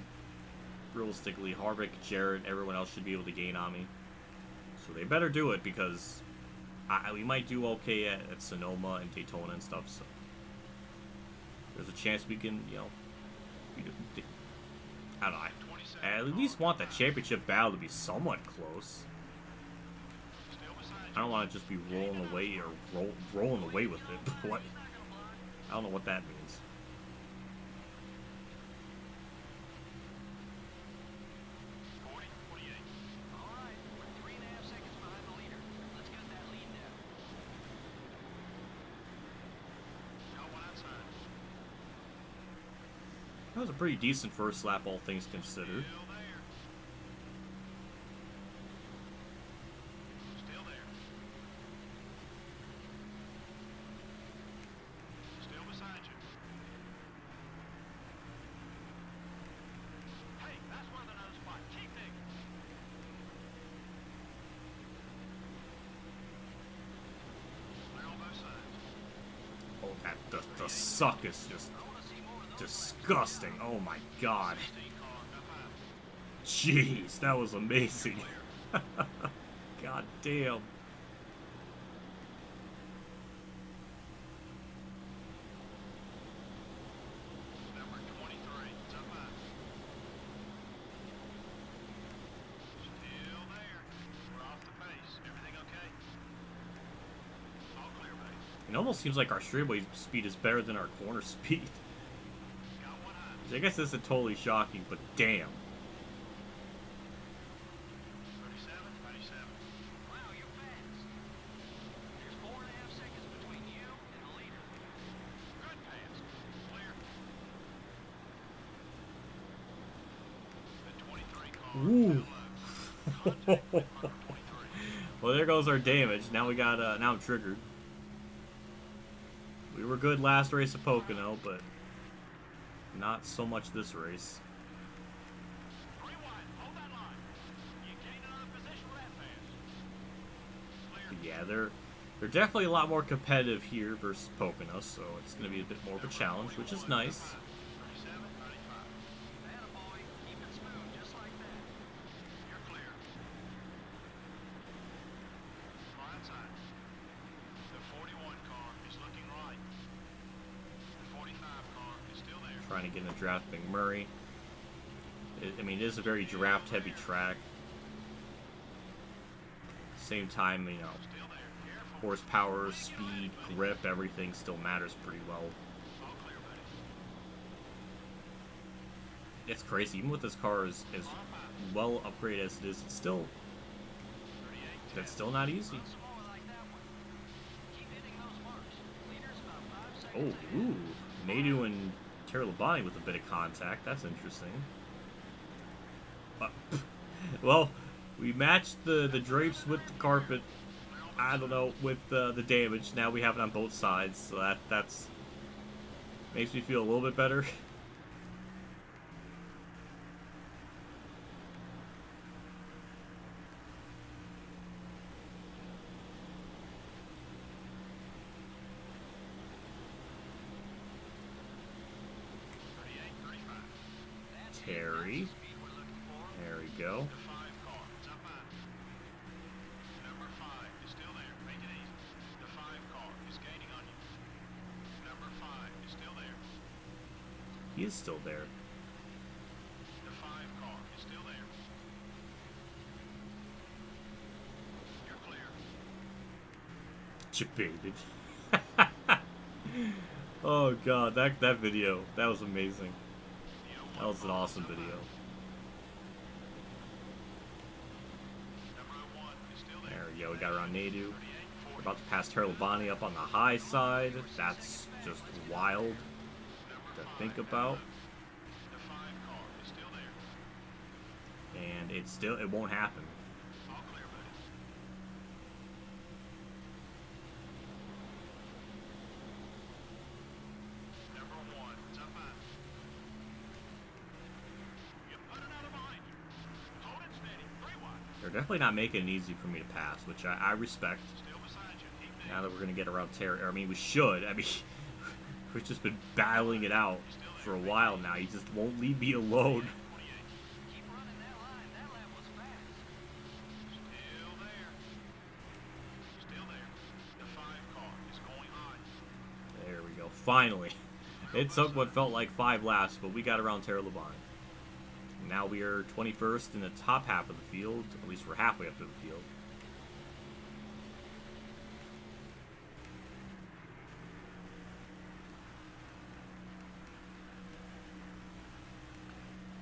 realistically Harvick, Jarrett, everyone else should be able to gain on me. So they better do it, because we might do okay at Sonoma and Daytona and stuff. So there's a chance we can, you know, I don't know. I at least want the championship battle to be somewhat close. I don't want to just be rolling away or rolling away with it. What? I don't know what that means. Alright, we're 3.5 seconds behind the leader. Let's cut that lead down. Got one outside. That was a pretty decent first lap, all things considered. Still there. Still there. Still beside you. the suck is just disgusting. Oh my god. Jeez, that was amazing. God damn. Number 23, it's up high. Still there. We're off the pace. Everything okay? All clear, buddy. It almost seems like our straightaway speed is better than our corner speed. Got one high. I guess this is totally shocking, but damn. 37, 97. Wow, you're fast. There's 4.5 seconds between you and the leader. Good pass. Clear. The 23 car. Ooh. Still low. Contact with car 23. Well, there goes our damage. Now we got, now I'm triggered. We were good last race at Pocono, but not so much this race. Rewind. Hold that line. You gain another position with that pass. Clear. But yeah, they're definitely a lot more competitive here versus Pocono, so it's going to be a bit more of a challenge, which is nice. 37, 95. Attaboy, keep it smooth, just like that. You're clear. Fly inside. The 41 car is looking right. The 45 car is still there. Trying to get in the draft McMurray. I mean, it is a very draft-heavy track. Same time, you know, Still there. Careful. horsepower, speed, grip, everything still matters pretty well. All clear, buddy. It's crazy. Even with this car as well upgraded as it is, it's still 38, that's still not easy. Run some more like that one. Keep hitting those marks. Leader's about 5 Oh, seconds. ooh, Nadu and Terry Labonte with a bit of contact. That's interesting. Well, we matched the drapes with the carpet. I don't know, with the damage. Now we have it on both sides, so that's makes me feel a little bit better. Terry. Speed we're looking for. There we go. The 5 car. It's up high. Number 5 is still there. Make it easy. The 5 car is gaining on you. Number 5 is still there. He is still there. The 5 car is still there. You're clear. Debated. Oh god, that video, that was amazing. That was an awesome video. Number 1 is still there. There we go, we got around Nadu. We're about to pass Terry Labonte up on the high side. That's just wild to think about. The 5 car is still there. And it won't happen. All clear, buddy. Number 1 is up high. You put another behind you. Hold it steady. 3 wide. They're definitely not making it easy for me to pass, which I respect. Still beside you. Keep moving. Now that we're going to get around Terry, I mean, we should. I mean, we've just been battling it out for a while now. He just won't leave me alone. 28. Keep running that line. That lap was fast. Still there. Still there. The 5 car is going high. There we go. Finally. It took what felt like 5 laps, but we got around Terry Labonte. Now we are 21st in the top half of the field. At least we're halfway up to the field.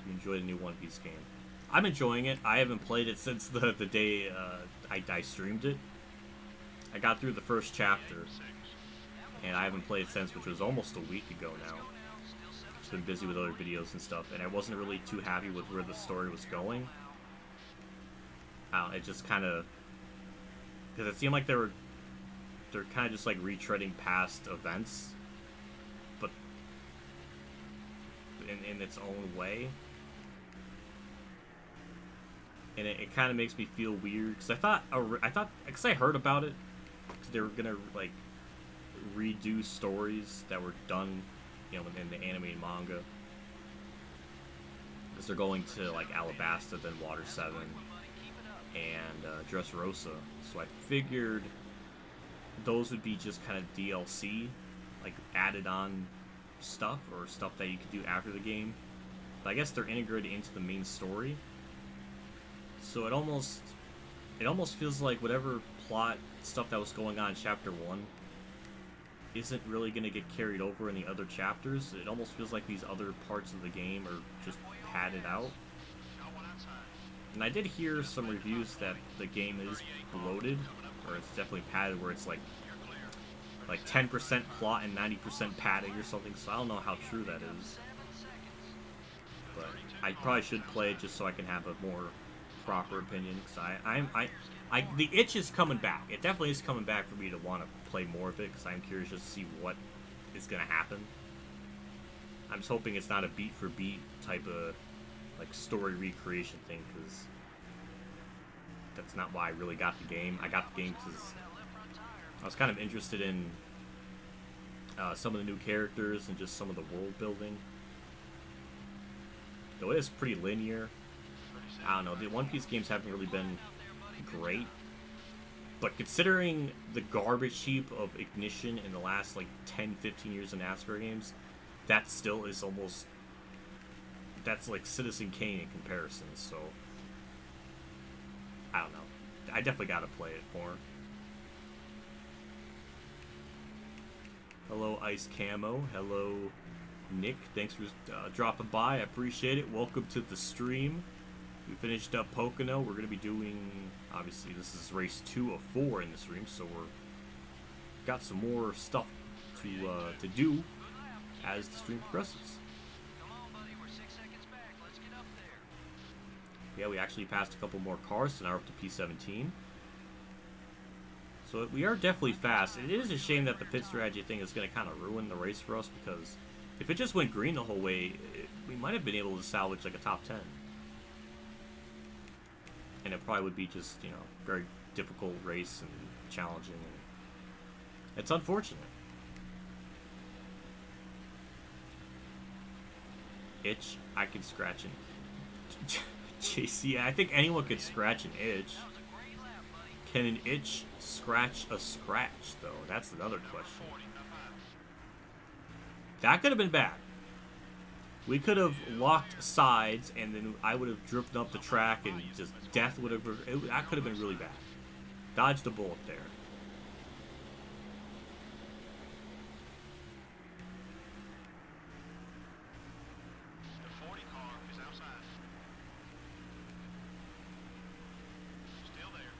Do you enjoy the new One Piece game? I'm enjoying it. I haven't played it since the day I streamed it. I got through the first chapter, 6. and I haven't played it since, which was almost a week ago now. Just been busy with other videos and stuff, and I wasn't really too happy with where the story was going. It just kind of, because it seemed like they're kind of just like retreading past events, but in its own way. And it kind of makes me feel weird, because I thought, because I heard about it, because they were gonna like redo stories that were done, you know, in the anime and manga. Because they're going to like Alabasta, then Water 7, and Dressrosa. So I figured those would be just kind of DLC, like added on stuff or stuff that you could do after the game. But I guess they're integrated into the main story. So it almost feels like whatever plot stuff that was going on in Chapter 1 isn't really going to get carried over in the other chapters. It almost feels like these other parts of the game are just padded out. And I did hear some reviews that the game is bloated, or it's definitely padded, where it's like 10% plot and 90% padding or something, so I don't know how true that is. But I probably should play it just so I can have a more proper opinion, because the itch is coming back. It definitely is coming back for me to want to play more of it, because I'm curious just to see what is going to happen. I'm just hoping it's not a beat for beat type of like story recreation thing, because that's not why I really got the game. I got the game because I was kind of interested in some of the new characters and just some of the world building. Though it is pretty linear. I don't know, the One Piece games haven't really been great. But considering the garbage heap of Ignition in the last like 10-15 years of NASCAR games, that still is almost... that's like Citizen Kane in comparison, so... I don't know. I definitely gotta play it more. Hello, Ice Camo. Hello, Nick. Thanks for dropping by. I appreciate it. Welcome to the stream. We finished up Pocono. We're going to be doing... obviously, this is race 2 of 4 in the stream, so we're got some more stuff to do as the stream progresses. Yeah, we actually passed a couple more cars, so now we're up to P17. So we are definitely fast. It is a shame that the pit strategy thing is going to kind of ruin the race for us, because if it just went green the whole way, we might have been able to salvage like a top 10. And it probably would be just, you know, very difficult race and challenging. And it's unfortunate. Itch, I can scratch an JC, I think anyone could scratch an itch. Can an itch scratch a scratch, though? That's another question. That could have been bad. We could have locked sides, and then I would have drifted up the track, and just death would have... that could have been really bad. Dodged the bullet there. The 40 car is outside. Still there.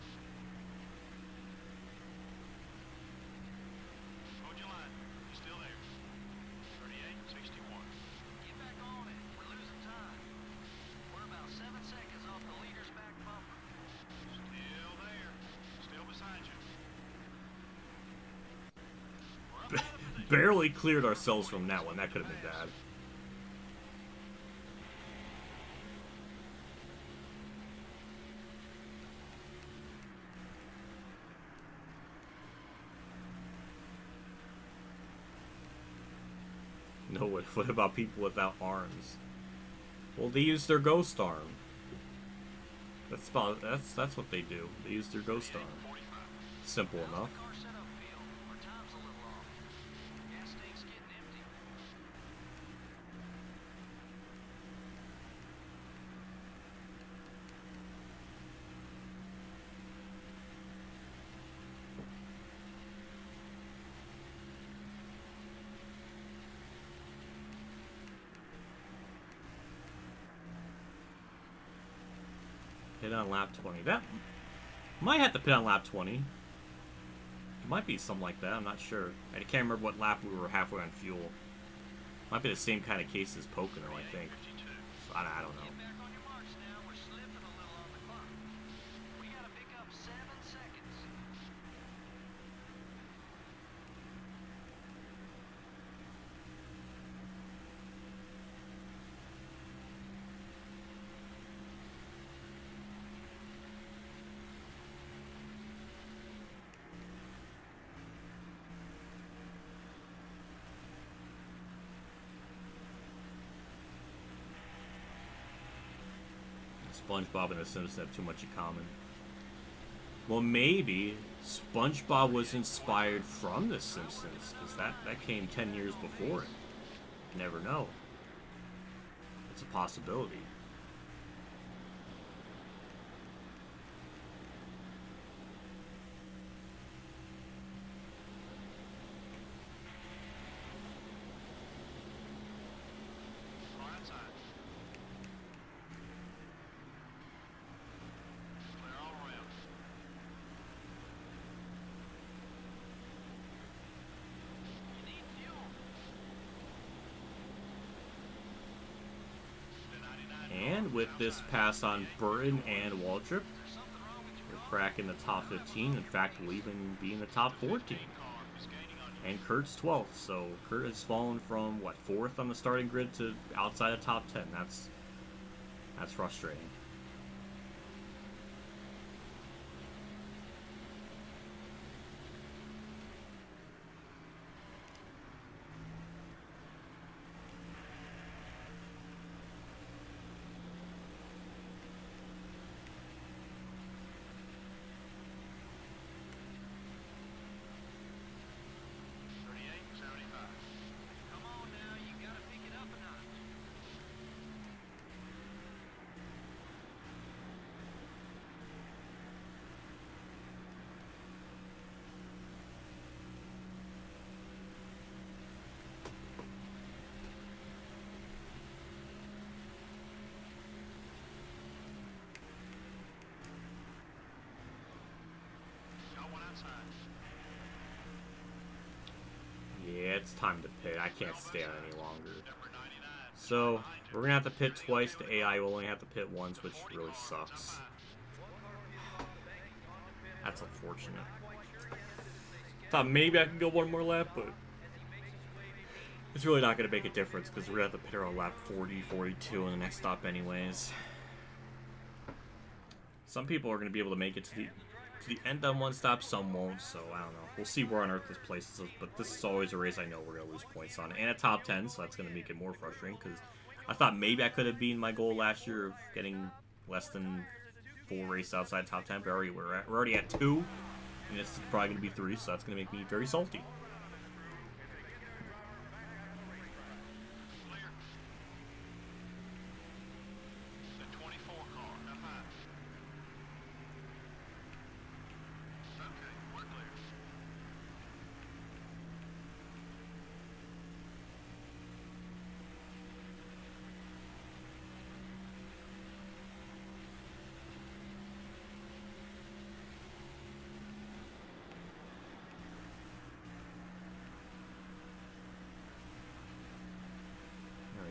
Hold your line. He's still there. 38-61. Get back on it. We're losing time. We're about 7 seconds off the leader's back bumper. Still there. Still beside you. Barely cleared ourselves from that one. That could have been bad. No, what about people without arms? Well, they use their ghost arm. That's what they do. They use their ghost arm. Simple enough. Car setup field. Our time's a little off. Gas tank's getting empty. Pit on lap 20. That might have to pit on lap 20. It might be something like that. I'm not sure. I can't remember what lap we were halfway on fuel. Might be the same kind of case as Pocono, I think. So, I don't know. Get back on your marks now. We're slipping a little on the clock. We gotta pick up 7 seconds. SpongeBob and The Simpsons have too much in common. Well, maybe SpongeBob was inspired from The Simpsons, because that came 10 years before it. You never know. It's a possibility. And with this pass on Burton and Waltrip, we're cracking the top 15. In fact, we'll even be in the top 14. And Kurt's 12th, so Kurt has fallen from, what, 4th on the starting grid to outside the top 10. That's frustrating. Yeah, it's time to pit. I can't stay on any longer. So, we're going to have to pit twice. The AI will only have to pit once, which really sucks. That's unfortunate. Thought maybe I could go one more lap, but it's really not going to make a difference because we're going to have to pit around lap 40, 42 in the next stop anyways. Some people are going to be able to make it to the end on one stop, some won't, so I don't know. We'll see where on earth this places us, but this is always a race I know we're going to lose points on. And a top 10, so that's going to make it more frustrating, because I thought maybe I could have beaten my goal last year of getting less than 4 races outside top 10, but we're already at 2, and it's probably going to be 3, so that's going to make me very salty.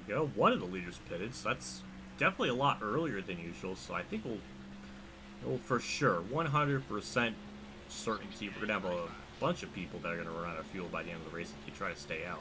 Go. One of the leaders pitted, so that's definitely a lot earlier than usual, so I think we'll for sure, 100% certainty, we're going to have a bunch of people that are going to run out of fuel by the end of the race if they try to stay out.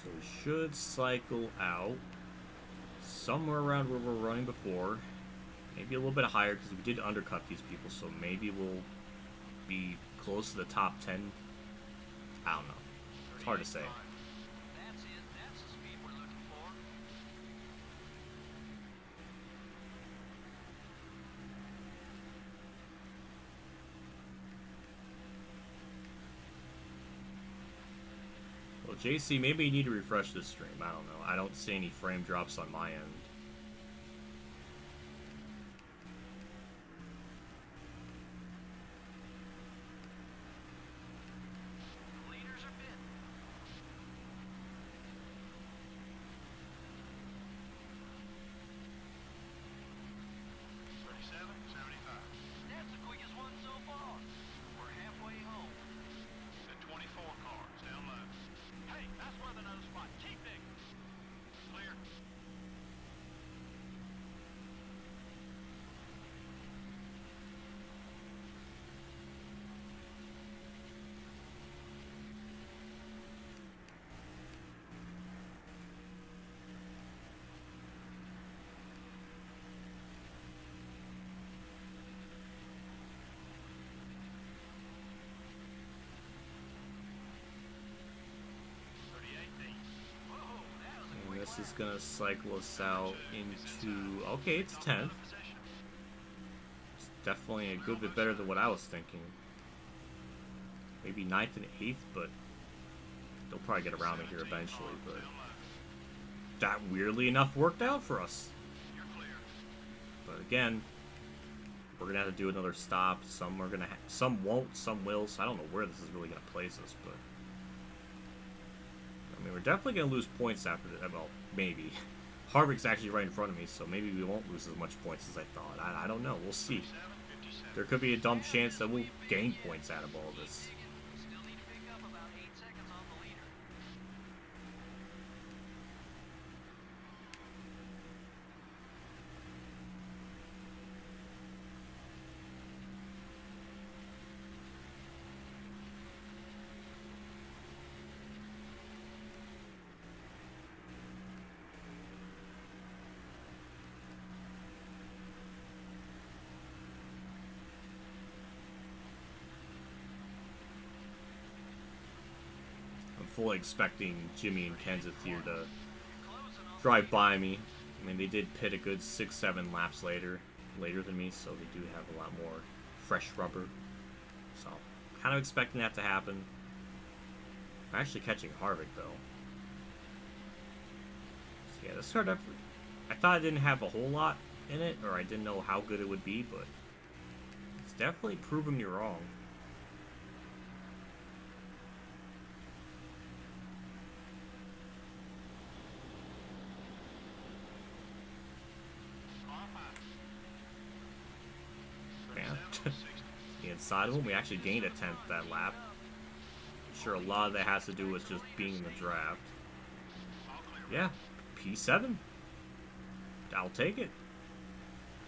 So we should cycle out somewhere around where we're running before. Maybe a little bit higher because we did undercut these people, so maybe we'll be close to the top 10. I don't know. It's hard to say. That's it. That's the speed we're looking for. Well, JC, maybe you need to refresh this stream. I don't know. I don't see any frame drops on my end. This is gonna cycle us out into... Okay, it's 10th. It's definitely a good bit better than what I was thinking. Maybe 9th and 8th, but they'll probably get around me here eventually. But that weirdly enough worked out for us. But again, we're gonna have to do another stop. Some are gonna, some won't, some will. So I don't know where this is really gonna place us, but I mean, we're definitely gonna lose points after this. Well, maybe. Harvick's actually right in front of me, so maybe we won't lose as much points as I thought. I don't know. We'll see. There could be a dumb chance that we'll gain points out of all this. Still need to pick up about 8 seconds on the leader. Fully expecting Jimmy and Kenseth here to drive by me. I mean, they did pit a good 6-7 laps later than me, so they do have a lot more fresh rubber. So, kind of expecting that to happen. I'm actually catching Harvick though. So yeah, this start up. I thought it didn't have a whole lot in it, or I didn't know how good it would be, but it's definitely proven me wrong. The inside of him, we actually gained a 10th that lap. I'm sure a lot of that has to do with just being in the draft. Yeah, P7. I'll take it.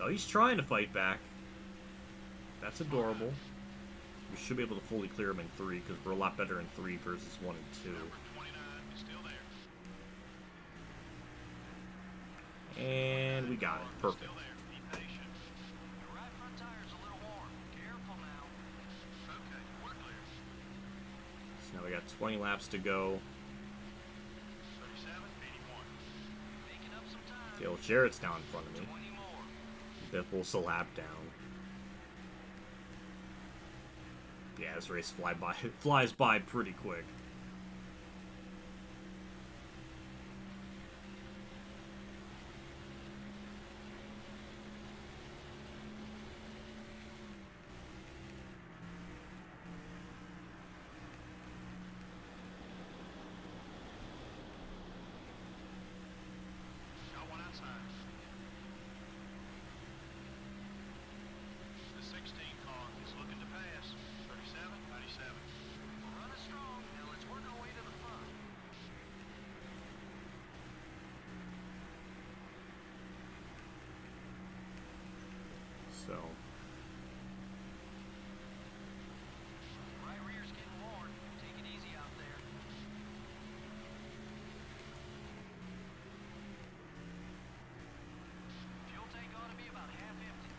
Oh, he's trying to fight back. That's adorable. We should be able to fully clear him in 3 because we're a lot better in 3 versus 1 and 2. And we got it. Perfect. Now we got 20 laps to go. Dale Jarrett's down in front of me. Biffle's a lap down. Yeah, this race flies by pretty quick. So Right rear's getting worn. Take it easy out there. Fuel tank ought to be about half empty.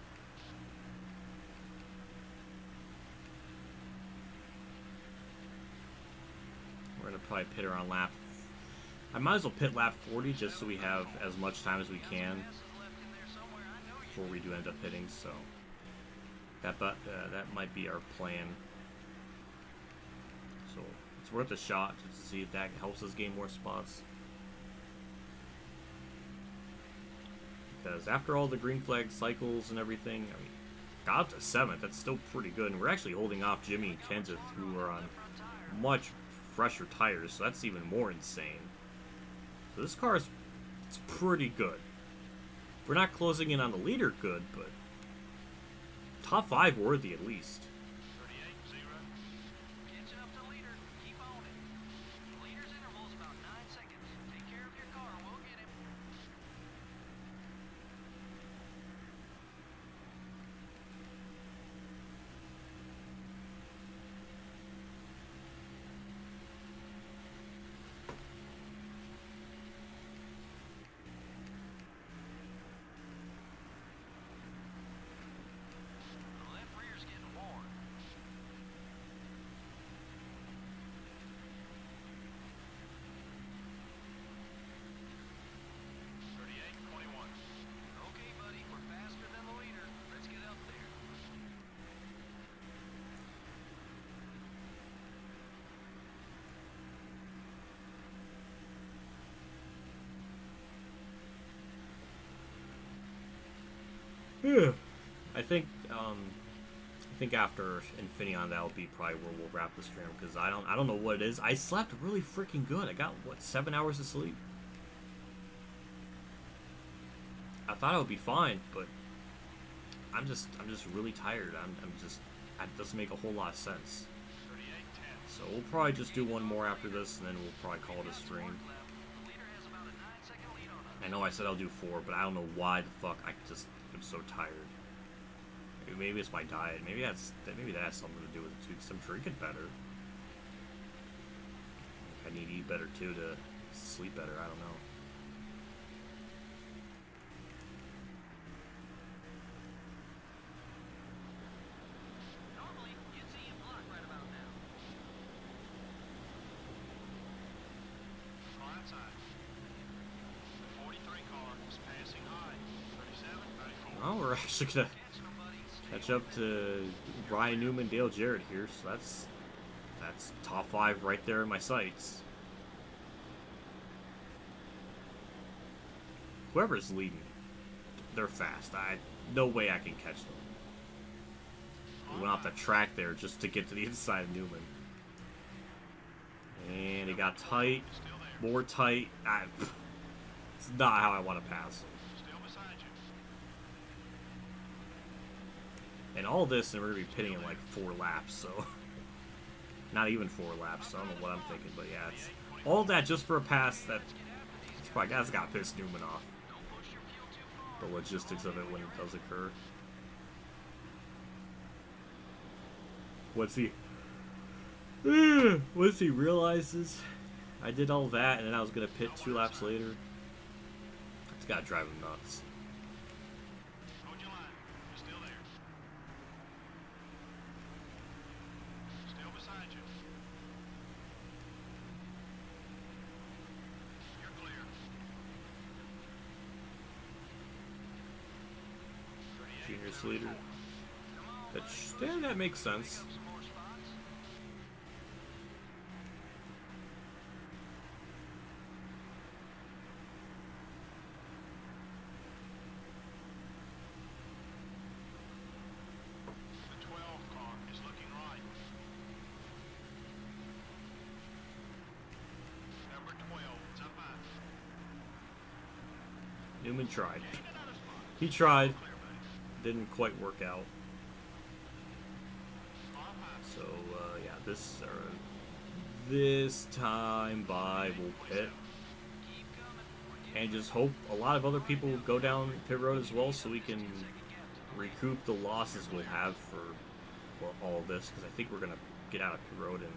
we're gonna probably pit around lap. I might as well pit lap 40 just so we have as much time as we can before we do end up pitting. So that might be our plan. So it's worth a shot just to see if that helps us gain more spots. Because after all the green flag cycles and everything, I mean, got up to 7th. That's still pretty good, and we're actually holding off Jimmy and Kenseth, who are on much fresher tires. So that's even more insane. So this car is it's pretty good. We're not closing in on the leader good, but top 5 worthy at least. 38-0. Catching up to leader. Keep on it. The leader's interval's about 9 seconds. Take care of your car. We'll get him. The left rear's getting worn. Yeah. I think after Infineon that'll be probably where we'll wrap the stream, because I don't know what it is. I slept really freaking good. I got what, 7 hours of sleep. I thought I would be fine, but I'm just really tired. It doesn't make a whole lot of sense. So we'll probably just do one more after this, and then we'll probably call it a stream. I know I said I'll do 4, but I don't know why the fuck I'm so tired. Maybe it's my diet. Maybe that has something to do with it too, because I'm drinking better. I need to eat better too to sleep better. I don't know. Normally, you'd see him block right about now. Far outside. The 43 car is passing high. 37, 34. Well, we're actually gonna catch up to Ryan Newman, Dale Jarrett here, so that's top 5 right there in my sights. Whoever's leading, they're fast. No way I can catch them. We went off the track there just to get to the inside of Newman. And it got tight, more tight. It's not how I want to pass. Still beside you. And all this, and we're going to be pitting in like 4 laps, so... Not even 4 laps, so I don't know what I'm thinking, but yeah, it's all that just for a pass that's got to piss Newman off. The logistics of it when it does occur. Once he realizes I did all that, and then I was going to pit 2 laps later, it's got to drive him nuts. Hold your line. You're still there. Still beside you. You're clear. 38. Junior's leader. That makes sense. Some more spots. The 12 car is looking right. Number 12, it's up high. Newman tried. Gain another spot. He tried. Clear, buddy. Didn't quite work out. Far high. So, yeah, this time by we'll pit. And just hope a lot of other people go down pit road as well, so we can recoup the losses we'll have for all of this. Because I think we're going to get out of pit road in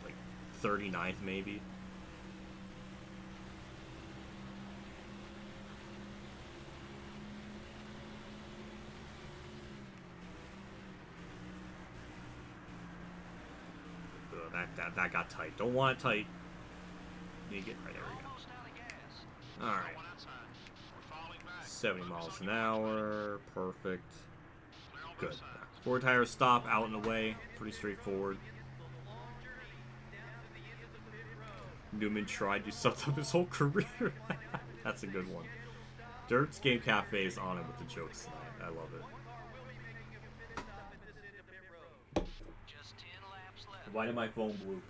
like 39th maybe. That got tight. Don't want it tight. You get right there. We go. Almost out of gas. All right. One outside. We're falling back. 70 Focus miles on an your watch, buddy. hour. Perfect. Clear on Good. both sides. 4 tires stop out and away. Pretty straightforward. Newman tried to sum up his whole career. That's a good one. Dirt's Game Cafe is on it with the jokes tonight. I love it. Just 10 laps left. Why did my phone blue?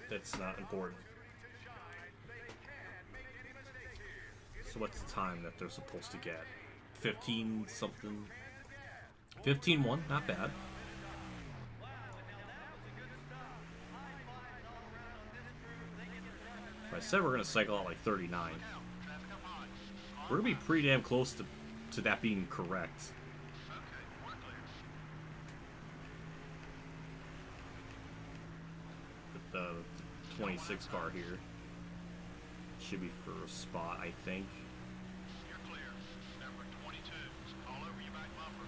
That's not important. So what's the time that they're supposed to get? 15 something? 15-1, not bad. So I said we're gonna cycle out like 39. Traffic up high. We're gonna be pretty damn close to that being correct. Okay, we're clear. With the 26 car here. Should be first spot, I think. You're clear. Number 22 is all over your back bumper.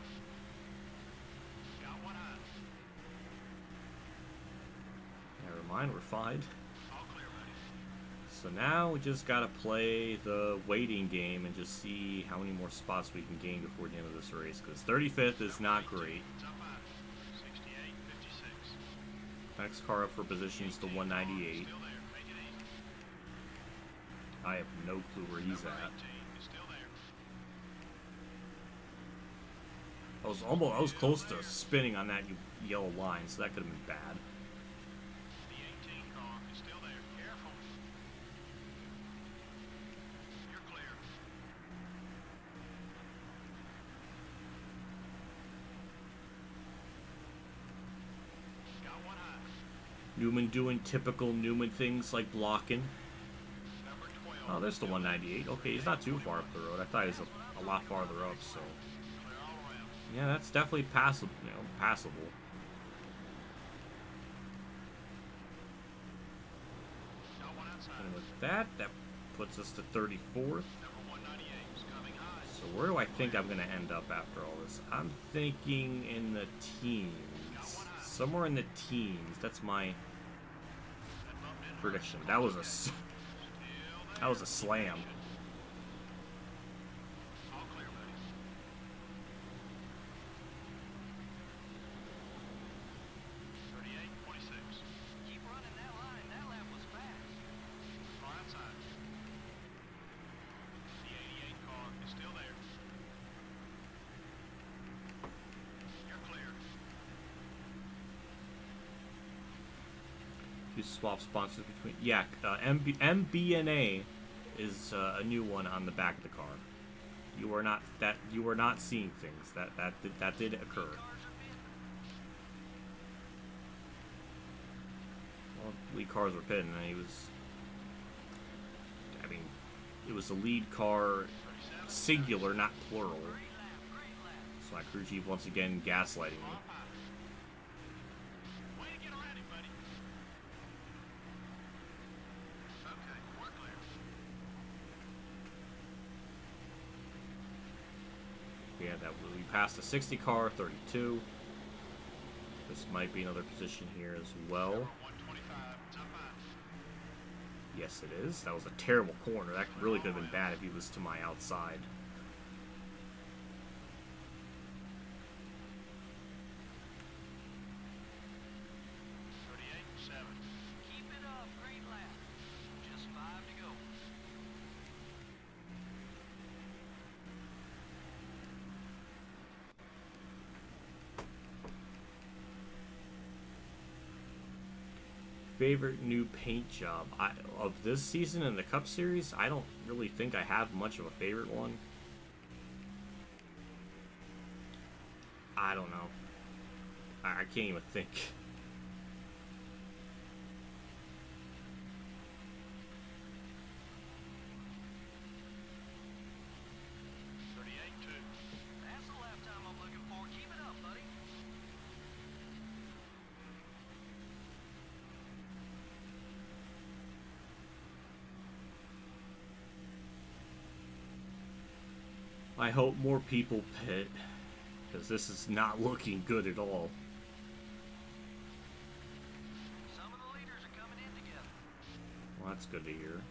Got one eye. Never mind, we're fine. All clear, buddy. So now we just gotta play the waiting game and just see how many more spots we can gain before the end of this race. Because 35th is not great. It's up high. 68, 56. Next car up for position is the 198. Still there. Make it easy. I have no clue where he's Number at. 18 is still there. I was close to spinning on that yellow line, so that could have been bad. The 18 car is still there. Careful. You're clear. Got one high. Newman doing typical Newman things like blocking. Number 12. Oh, there's the 198. Okay, he's not too far up the road. I thought he was a lot farther up, so... Clear all around. Yeah, that's definitely passable, you know, passable. Got one outside. And with that puts us to 34th. Number 198 is coming high. So where do I think I'm going to end up after all this? I'm thinking in the teens. Somewhere in the teens. That's my prediction. That was a slam. All clear, buddy. 38-26. Keep running that line. That lap was fast. Car outside. The 88 car is still there. You're clear. You swap sponsors between... Yeah, MBNA is a new one on the back of the car. You are not seeing things. That did occur. Well, lead cars were pitting, and he was... I mean, it was the lead car singular, not plural. So my crew chief once again gaslighting me. Way to get around him, buddy. Okay, we're clear. Yeah, that we passed the 60 car, 32. This might be another position here as well. 125, top 5. Yes, it is. That was a terrible corner. That really could have been bad if he was to my outside. Keep it up. Great lap. Just 5 to go. Favorite new paint job of this season in the Cup Series? I don't really think I have much of a favorite one. I don't know. I can't even think. That's the lap time I'm looking for. Keep it up, buddy. I hope more people pit, because this is not looking good at all. Some of the leaders are coming in together. Well, that's good to hear.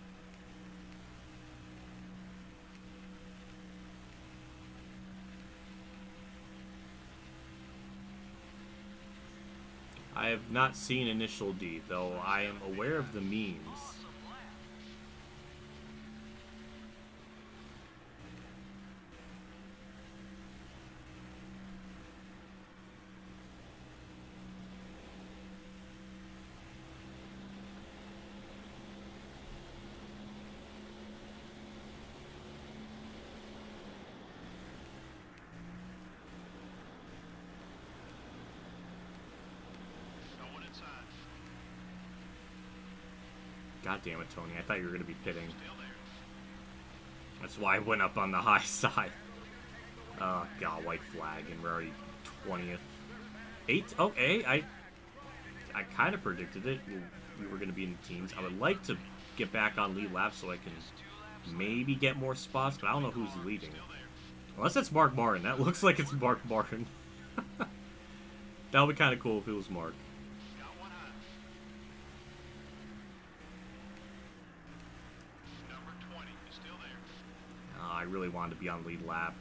I have not seen Initial D, though I am aware of the memes. Awesome lap. No one inside. God damn it, Tony. I thought you were going to be pitting. Still there. That's why I went up on the high side. Oh, God, white flag, and we're already 20th. 8th? Okay, I kind of predicted it. We were going to be in the teens. I would like to get back on lead lap so I can maybe get more spots, but I don't know who's leading. Unless it's Mark Martin. That looks like it's Mark Martin. That would be kind of cool if it was Mark. Got one high. Number 20 is still there. I really wanted to be on lead lap.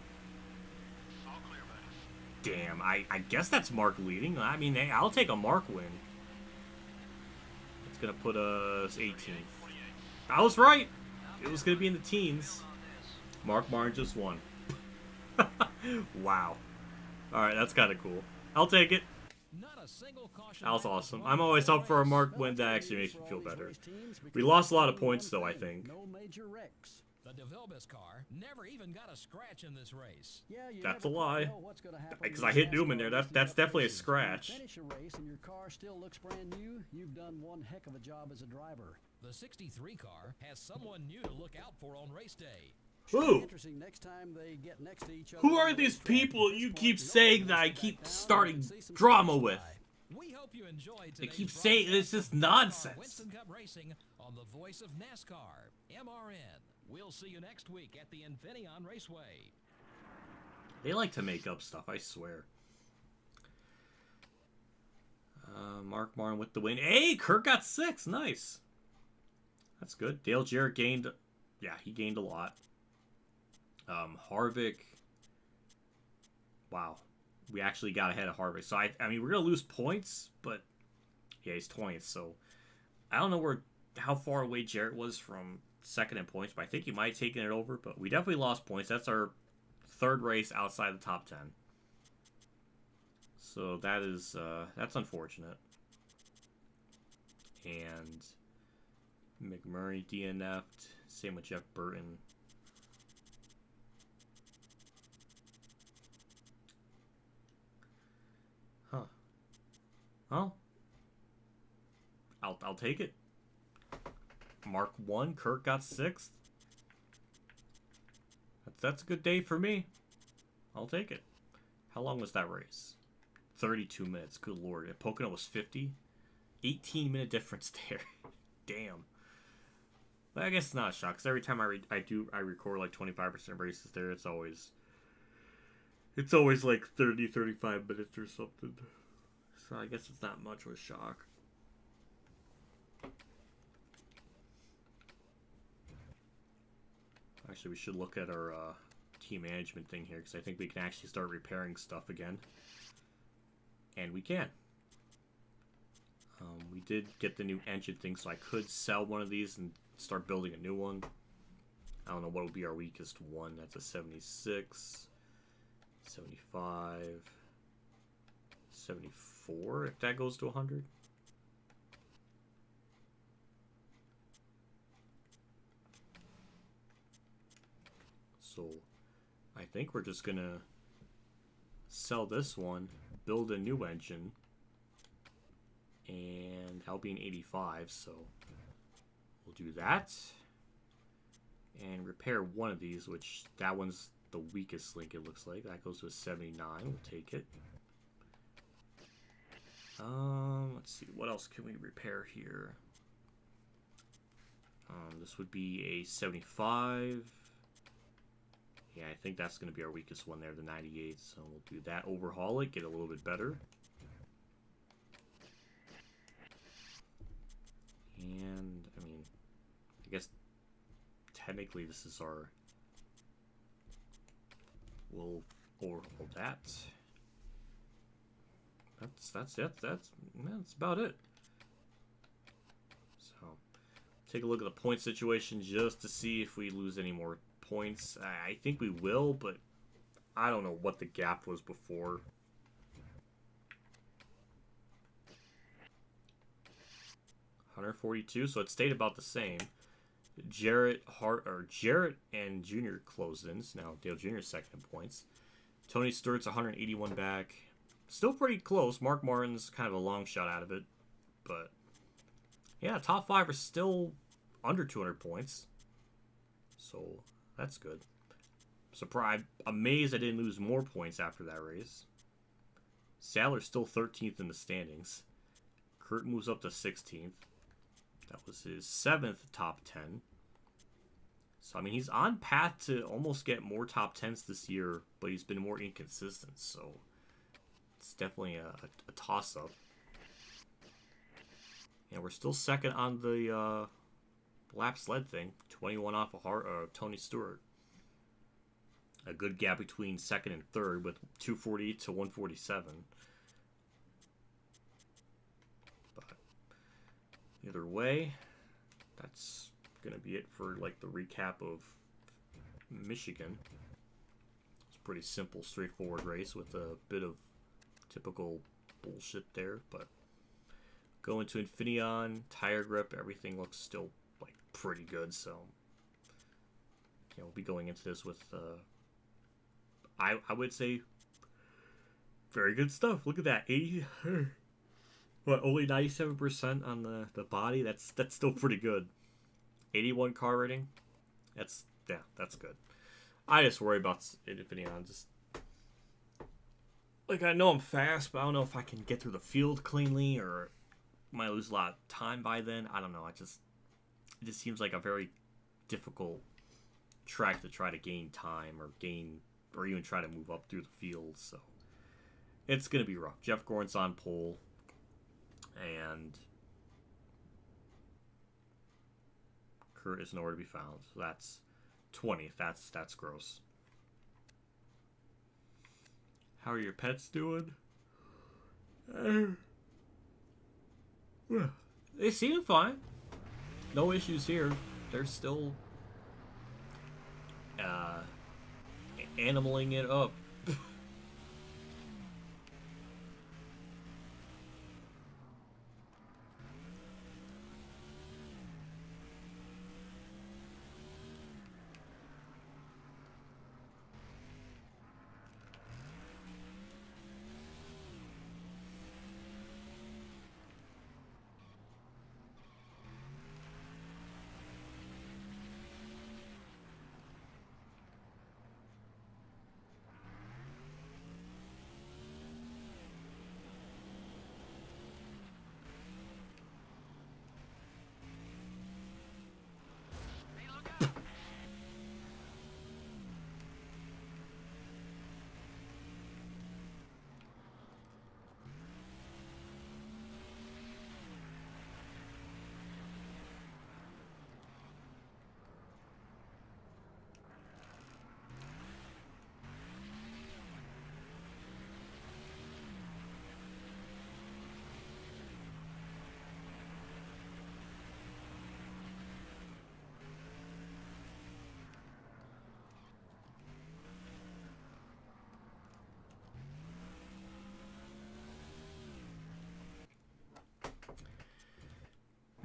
All clear, buddy. Damn, I guess that's Mark leading. I mean, hey, I'll take a Mark win. It's going to put us 18th. 28. I was right. It was going to be in the teens. Mark Martin just won. Wow. Alright, that's kind of cool. I'll take it. Not a single caution That was lap was awesome. won I'm always in the up for a race. marked win. That actually makes me feel better. We lost a lot of points, though, I think. No major wrecks. The DeVilbiss car never even got a scratch in this race. Yeah, you That's never a lie. know what's gonna happen Because when I hit NASCAR Newman there. races That's up definitely a races. scratch. When you finish a race and your car still looks brand new, you've done one heck of a job as a driver. The 63 car has someone new to look out for on race day. Who? Interesting next time they get next to each other. Who on are the these racetrack. people At this you point, keep no one saying wants that I to keep back down starting and see some drama speed with? fly. We hope you enjoyed They today's keep saying it's broadcast just of NASCAR nonsense. Winston Cup Racing on the voice of NASCAR, MRN. We'll see you next week at the Infineon Raceway. They like to make up stuff, I swear. Mark Martin with the win. Hey, Kurt got 6. Nice. That's good. Dale Jarrett gained... Yeah, he gained a lot. Harvick... Wow. We actually got ahead of Harvick. So, I mean, we're going to lose points, but... Yeah, he's 20th, so... I don't know how far away Jarrett was from second in points, but I think he might have taken it over. But we definitely lost points. That's our third race outside the top 10. So that is that's unfortunate. And McMurray DNF'd. Same with Jeff Burton. Huh. Well, I'll take it. Mark 1, Kurt got 6th. That's a good day for me. I'll take it. How long was that race? 32 minutes. Good lord. At Pocono was 50. 18-minute difference there. Damn. But I guess it's not a shock, because every time I record like 25% of races there, it's always like 30, 35 minutes or something. So I guess it's not much of a shock. Actually, we should look at our team management thing here, because I think we can actually start repairing stuff again. And we can. We did get the new engine thing, so I could sell one of these and start building a new one. I don't know what would be our weakest one. That's a 76, 75, 74, if that goes to 100. So I think we're just gonna sell this one, build a new engine, and I'll be in 85, so we'll do that. And repair one of these, which that one's the weakest link, it looks like. That goes to a 79, we'll take it. Let's see, what else can we repair here? This would be a 75. Yeah, I think that's going to be our weakest one there, the 98. So we'll do that, overhaul it, get a little bit better. And, I mean, I guess technically this is our... We'll overhaul that. That's it. That's about it. So, take a look at the point situation just to see if we lose any more points. I think we will, but I don't know what the gap was before. $142, so it stayed about the same. Jarrett and Junior closed-ins. Now Dale Jr.'s second in points. Tony Stewart's 181 back. Still pretty close. Mark Martin's kind of a long shot out of it, but yeah, top 5 are still under 200 points, so that's good. Surprised, amazed I didn't lose more points after that race. Sadler's still 13th in the standings. Kurt moves up to 16th. That was his 7th top 10. So, I mean, he's on path to almost get more top 10s this year, but he's been more inconsistent, so it's definitely a toss-up. And we're still second on the lap sled thing. 21 off of Tony Stewart. A good gap between second and third with 240 to 147. But either way, that's going to be it for like the recap of Michigan. Let's pretty simple, straightforward race with a bit of typical bullshit there, but going to Infineon, tire grip, everything looks still like pretty good, so we'll be going into this with I would say very good stuff. Look at that, 80 only 97% on the body. That's still pretty good. 81 car rating. That's good. I just worry about Infineon. Just like, I know I'm fast, but I don't know if I can get through the field cleanly, or might lose a lot of time by then. I don't know. It just seems like a very difficult track to try to gain time or even try to move up through the field. So it's gonna be rough. Jeff Gordon's on pole, and Kurt is nowhere to be found. So that's 20th. That's gross. How are your pets doing? They seem fine. No issues here. They're still animaling it up.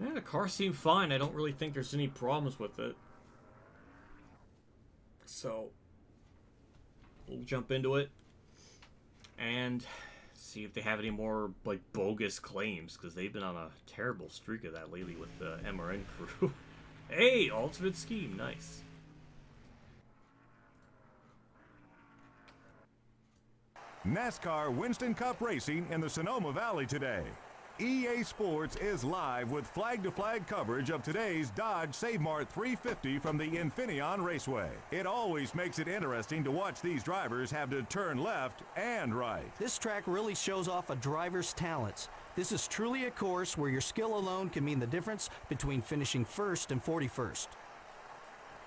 Yeah, the car seemed fine. I don't really think there's any problems with it. So we'll jump into it and see if they have any more like bogus claims, because they've been on a terrible streak of that lately with the MRN crew. Hey, ultimate scheme, nice. NASCAR Winston Cup racing in the Sonoma Valley today. EA Sports is live with flag-to-flag coverage of today's Dodge Save Mart 350 from the Infineon Raceway. It always makes it interesting to watch these drivers have to turn left and right. This track really shows off a driver's talents. This is truly a course where your skill alone can mean the difference between finishing first and 41st.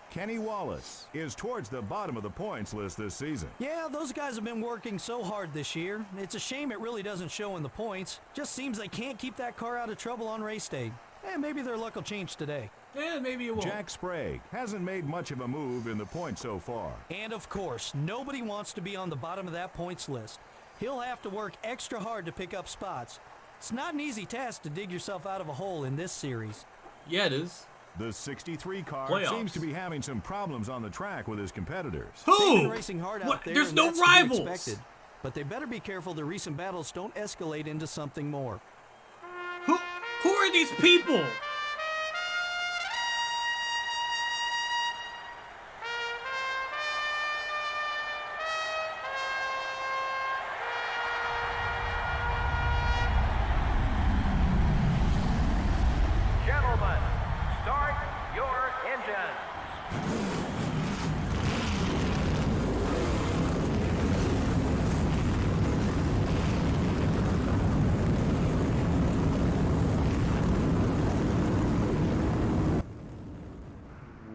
Kenny Wallace is towards the bottom of the points list this season. Yeah, those guys have been working so hard this year. It's a shame it really doesn't show in the points. Just seems they can't keep that car out of trouble on race day. Maybe their luck will change today. Yeah, maybe it won't. Jack Sprague hasn't made much of a move in the points so far. And of course, nobody wants to be on the bottom of that points list. He'll have to work extra hard to pick up spots. It's not an easy task to dig yourself out of a hole in this series. Yeah, it is. The 63 car Playoffs. seems to be having some problems on the track with his competitors. They've Who? been racing hard out there. There's and no that's to be rivals. expected. But they better be careful the recent battles don't escalate into something more. Who are these people? Gentlemen, start your engines.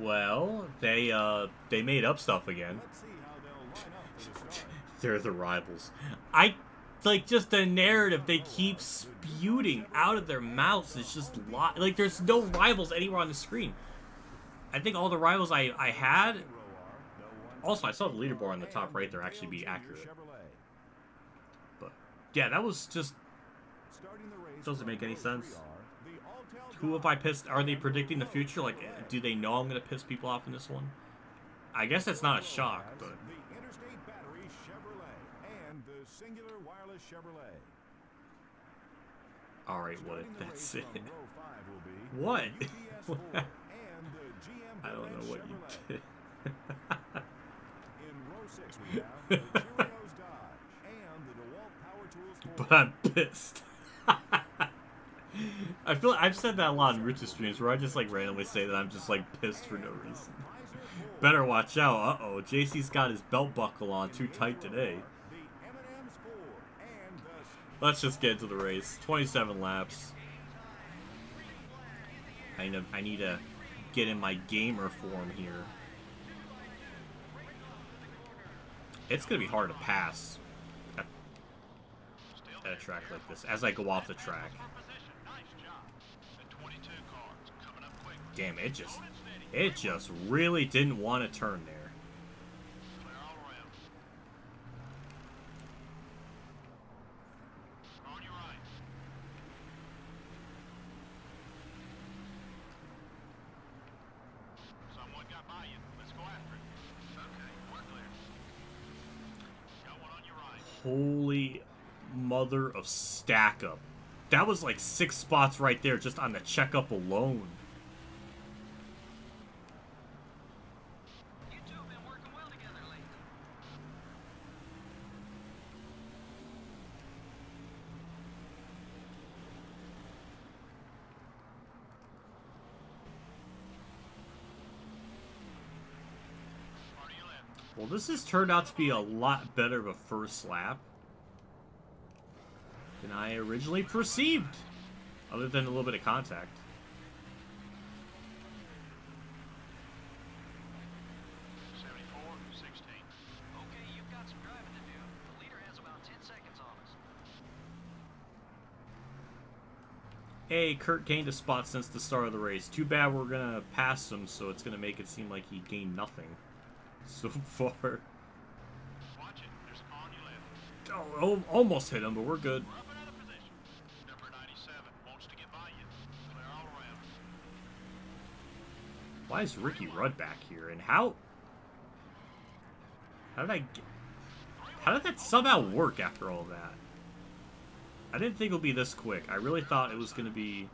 Well, they made up stuff again. Let's see how they'll line up for the start. They're the rivals. Like, just the narrative they keep spewing out of their mouths is just like, there's no rivals anywhere on the screen. I think all the rivals I had Also, I saw the leaderboard on the top right there actually be accurate. But yeah, that was just doesn't make any sense. Who have I pissed? Are they predicting the future? Like, do they know I'm gonna piss people off in this one? I guess that's not a shock, but. The Interstate Battery Chevrolet and the Singular Wireless Chevrolet. All right, what? That's it. What? I don't know what you did. In row 6 we have the Cheerios Dodge and the DeWalt Power Tools 4. But I'm pissed. I feel like I've said that a lot in Rich's streams where I just like randomly say that I'm just like pissed for no reason. Better watch out. Uh-oh, JC's got his belt buckle on too tight today. Let's just get into the race. 27 laps. I need to get in my gamer form here. It's going to be hard to pass at a track like this as I go off the track. Damn, it just really didn't want to turn there. Holy mother of stack up. That was like 6 spots right there just on the checkup alone. You two have been working well together lately. Well, this has turned out to be a lot better of a first lap than I originally perceived, other than a little bit of contact. Okay, you've got some driving to do. The leader has about 10 seconds on us. Hey, Kurt gained a spot since the start of the race. Too bad we're gonna pass him, so it's gonna make it seem like he gained nothing so far. Watch it. There's a car on your left. Oh, almost hit him, but we're good. We're up another position. Number 97 wants to get by you. Clear all around. Why is Ricky Rudd back here? And how did that somehow work after all that? I didn't think it would be this quick. I really thought it was going to be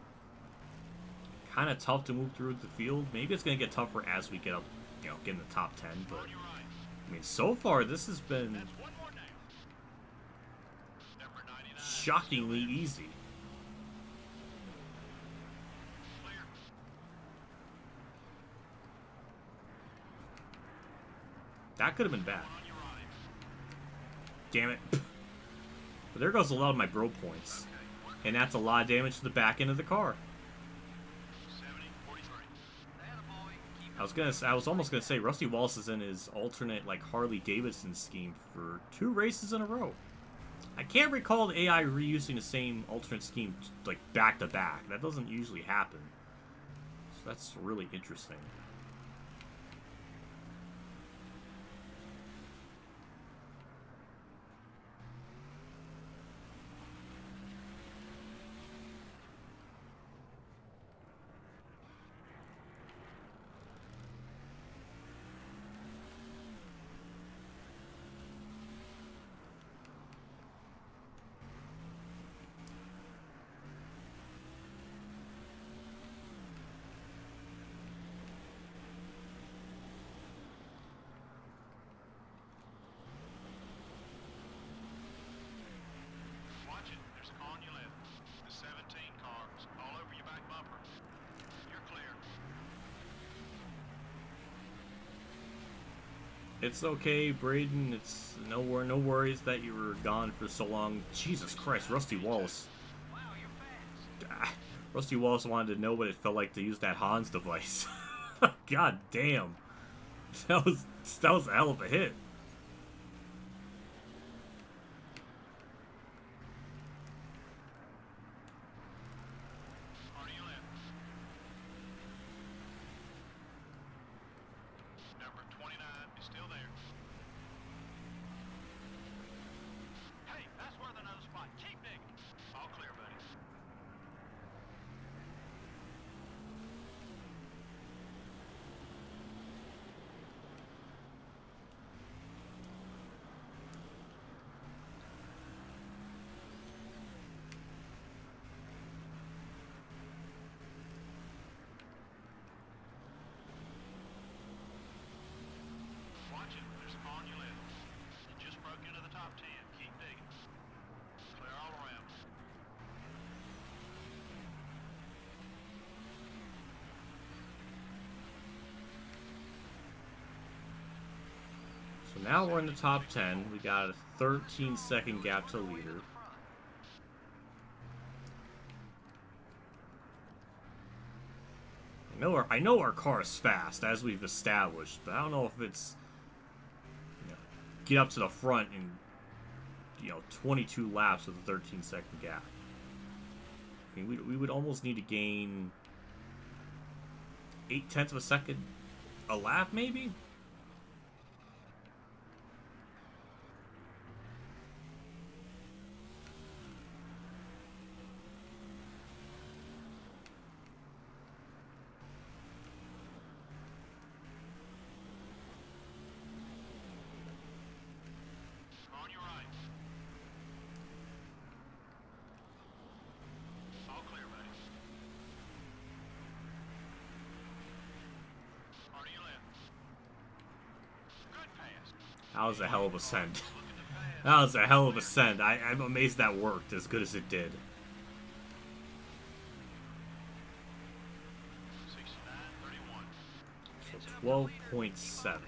kind of tough to move through the field. Maybe it's going to get tougher as we get up, get in the top 10. But I mean, so far this has been shockingly easy. That could have been bad. Damn it. But there goes a lot of my bro points. And that's a lot of damage to the back end of the car. I was almost gonna say Rusty Wallace is in his alternate like Harley Davidson scheme for 2 races in a row. I can't recall the AI reusing the same alternate scheme like back to back. That doesn't usually happen. So that's really interesting. Watch it. There's a car on your left. The 17 cars all over your back bumper. You're clear. It's okay, Braden. It's no worries that you were gone for so long. Jesus Christ, Rusty Wallace. Wow, you're fast. Rusty Wallace wanted to know what it felt like to use that Hans device. God damn. That was a hell of a hit. Car to your left. Number 29 is still there. now we're in the top 10. We got a 13-second gap to leader. I know our car is fast, as we've established, but I don't know if it's, you know, get up to the front in, you know, 22 laps with a 13-second gap. I mean, we would almost need to gain 0.8 of a second a lap, maybe? On your right. All clear, buddy. On your left. Good pass. That was a hell of a send. That was a hell of a send. I'm amazed that worked as good as it did. 69-31. 12.7.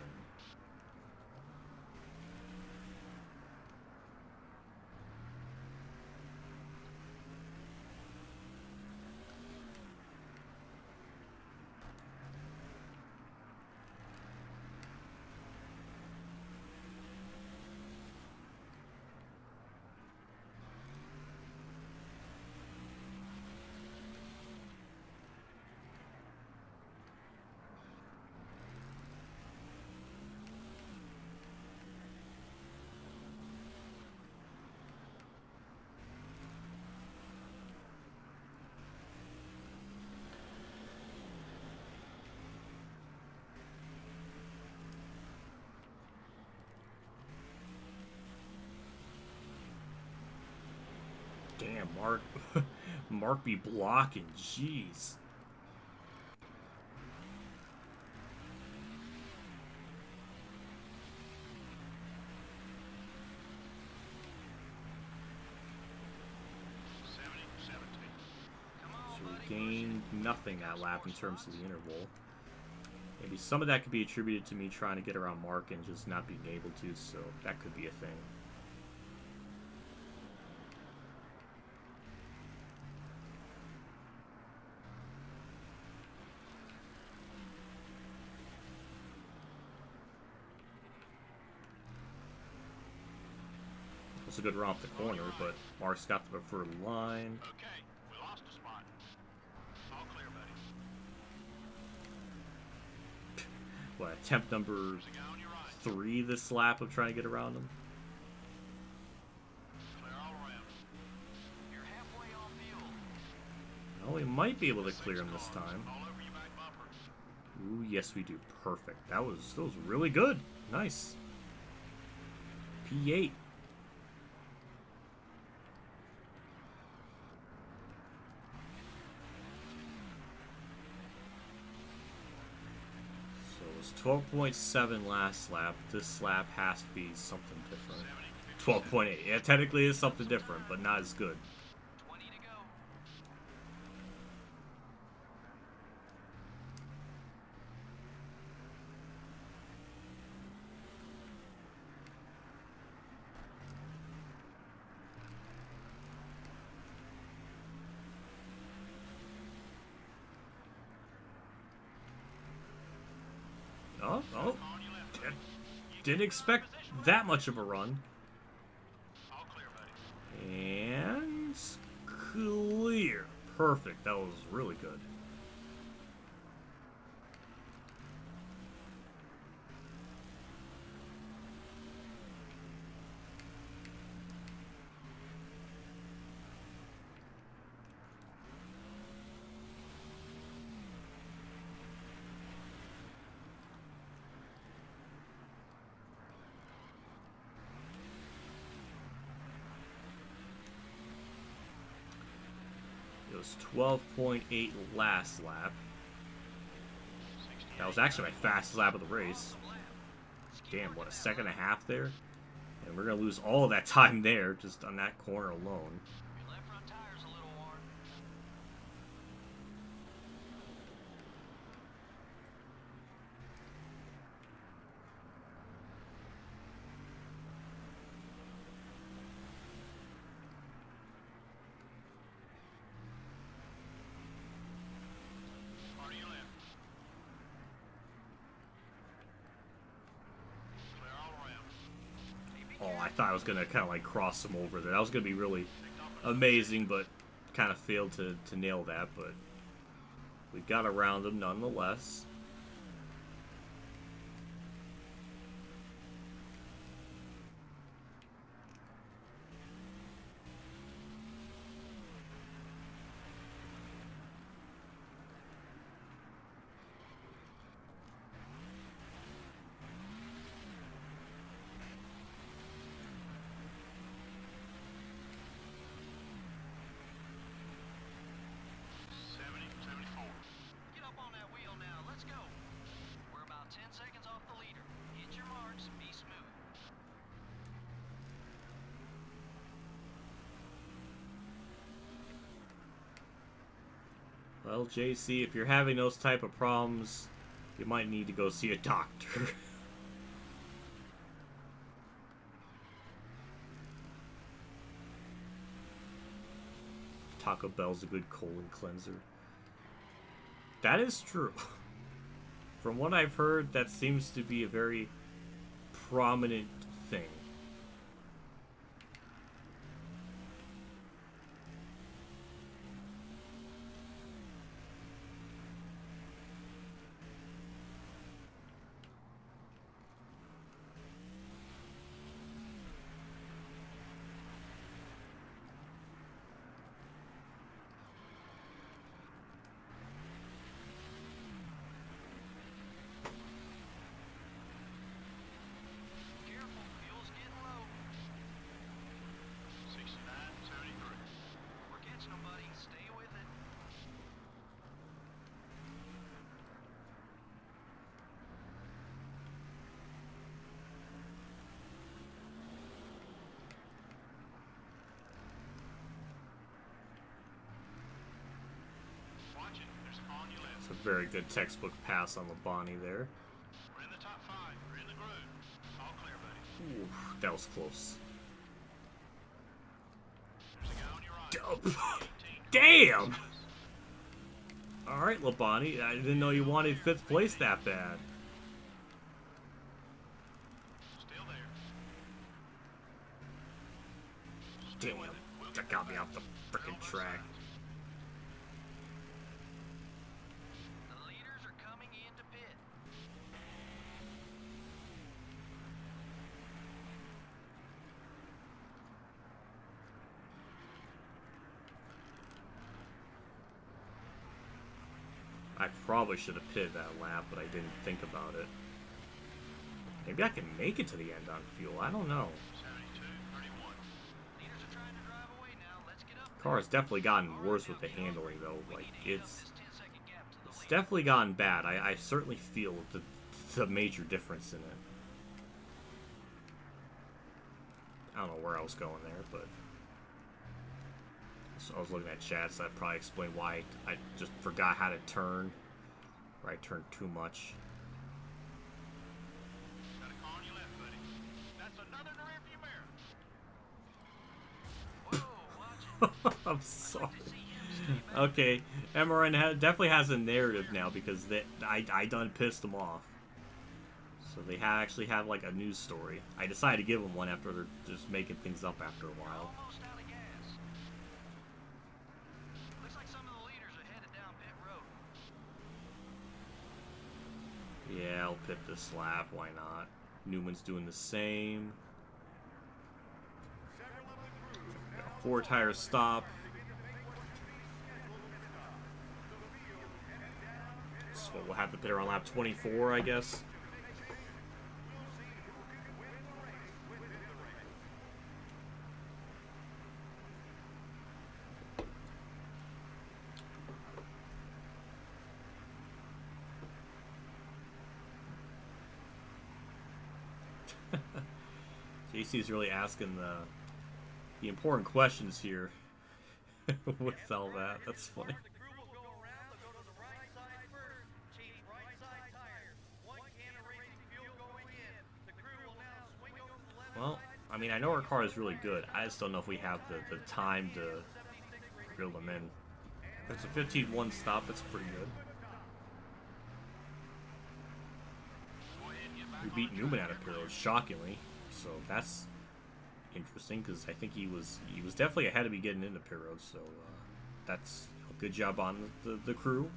Damn, Mark. Mark be blocking. Jeez. So we gained nothing that lap in terms of the interval. Maybe some of that could be attributed to me trying to get around Mark and just not being able to, so that could be a thing. It's a good run off the corner, but Mark's got the preferred line. Okay, we lost a spot. All clear, buddy. What, attempt number There's a guy on your right. 3 this lap of trying to get around him? Clear all around. You're halfway on fuel. Oh, we might be able to clear him this time. All over your back bumper. Ooh, yes we do. Perfect. That was really good. Nice. P8. So it was 12.7 last lap. This lap has to be something different. 12.8. Yeah, technically it's something different, but not as good. 20 to go. Oh. Didn't expect that much of a run. All clear, buddy. And clear. Perfect. That was really good. It was 12.8 last lap. That was actually my fastest lap of the race. Damn, what, a second and a half there? And we're going to lose all of that time there, just on that corner alone. Your left front tire's a little worn. thought I was gonna kind of like cross him over there. That was gonna be really amazing, but kind of failed to nail that. But we got around him nonetheless. Well, JC, if you're having those type of problems, you might need to go see a doctor. Taco Bell's a good colon cleanser. That is true. From what I've heard, that seems to be a very prominent thing. It's a very good textbook pass on Labonte there. We're in the top 5. We're in the groove. All clear, buddy. Ooh, that was close. There's a guy on your right. Damn! Alright, Labonte. I didn't know you wanted 5th place that bad. Still there. Damn. That got me off the frickin' track. The leaders are coming into pit. I probably should have pitted that lap, but I didn't think about it. Maybe I can make it to the end on fuel. I don't know. 72-31. Leaders are trying to drive away now. Let's get up. Car has definitely gotten worse with the handling, though. Like, it's This 10-second gap to the lead. definitely gotten bad. I certainly feel the major difference in it. I don't know where I was going there, but so I was looking at chat, so that probably explained why I just forgot how to turn, or I turned too much. Got a car on your left, buddy. That's another in the rearview mirror. Whoa, watch it. I'm sorry. See him stay back. Okay, MRN definitely has a narrative now because I done pissed them off. So they actually have like a news story. I decided to give them one after they're just making things up after a while. Almost out of gas. Looks like some of the leaders are headed down pit road. Yeah, I'll pit this lap. Why not? Newman's doing the same. Got a 4-tire stop. So we'll have to pit her on lap 24, I guess. JC's really asking the important questions here with all that. That's funny. The crew will go around. They'll go to the right side first. Change right side tires. 1 can of racing fuel going in. The crew will now swing over to the left Well, side. I mean, I know our car is really good. I just don't know if we have the time to reel them in. If it's a 15-1 stop, that's pretty good. We beat Newman out of Piro, shockingly. So that's interesting because I think he was definitely ahead of me getting into pit road. So that's a good job on the crew.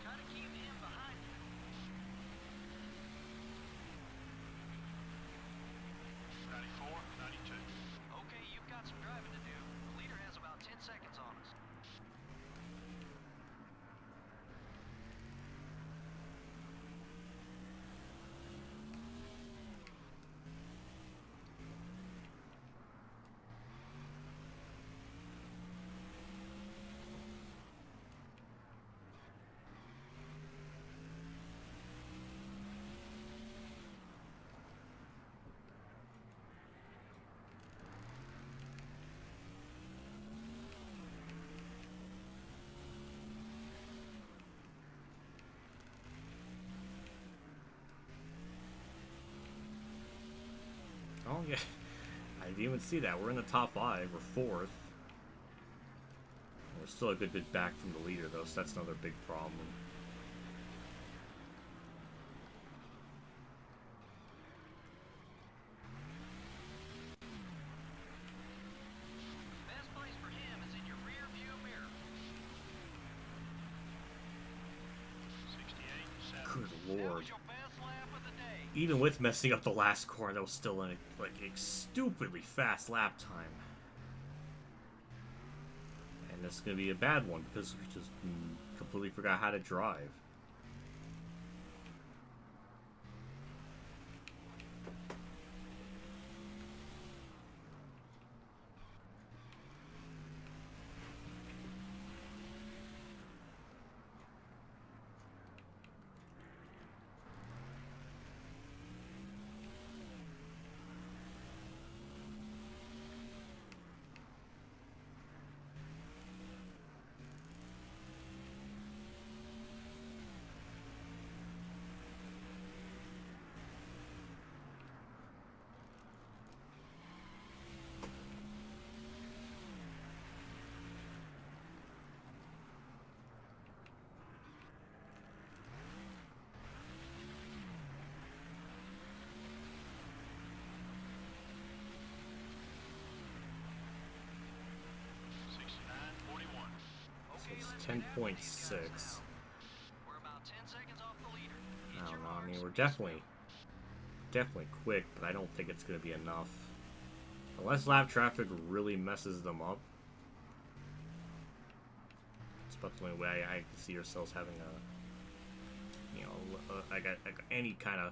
Try to keep him behind you. Okay, you've got some driving to do. The leader has about 10 seconds on us. Oh yeah, I didn't even see that. We're in the top 5. We're 4th. We're still a good bit back from the leader though, so that's another big problem. Best place for him is in your rear view mirror. 68, 7. Good That lord. was your best lap of the day. Even with messing up the last corner, that was still a stupidly fast lap time. And this is going to be a bad one because we just completely forgot how to drive. Okay, It's let's get after 10.6. these guys now. We're about 10 seconds off the leader. Hit I your don't know. I marks. mean, we're definitely quick, but I don't think it's going to be enough. Unless lap traffic really messes them up. It's about the only way I can see ourselves having a, you know, like any kind of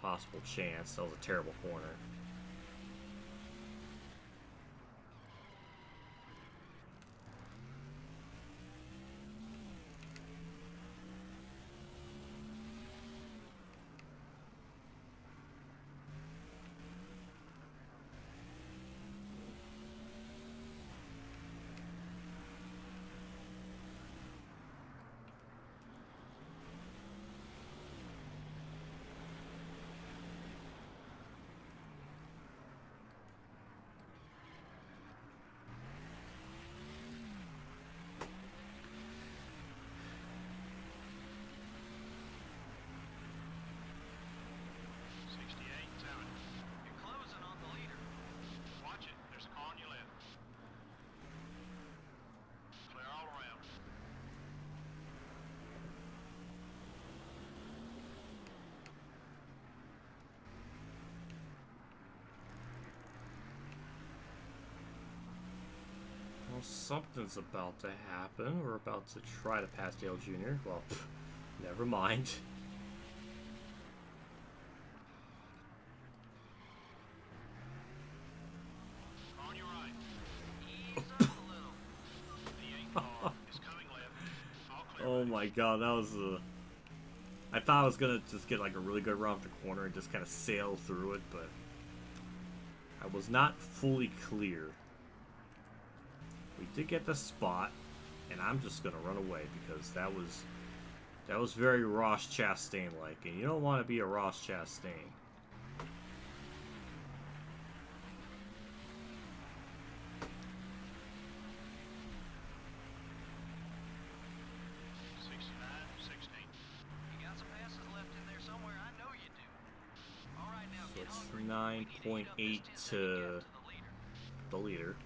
possible chance. That was a terrible corner. You're closing on the leader. Watch it. There's a car on your left. Clear all around. Well, something's about to happen. We're about to try to pass Dale Jr. Well, never mind. car is coming left. All clear. Oh my god, that was I thought I was gonna just get like a really good run off the corner and just kind of sail through it, but I was not fully clear. We did get the spot, and I'm just gonna run away because that was very Ross Chastain like, and you don't want to be a Ross Chastain. You got some passes left in there somewhere. I know you do. All right, now So get it's hungry. 9.8 to the leader.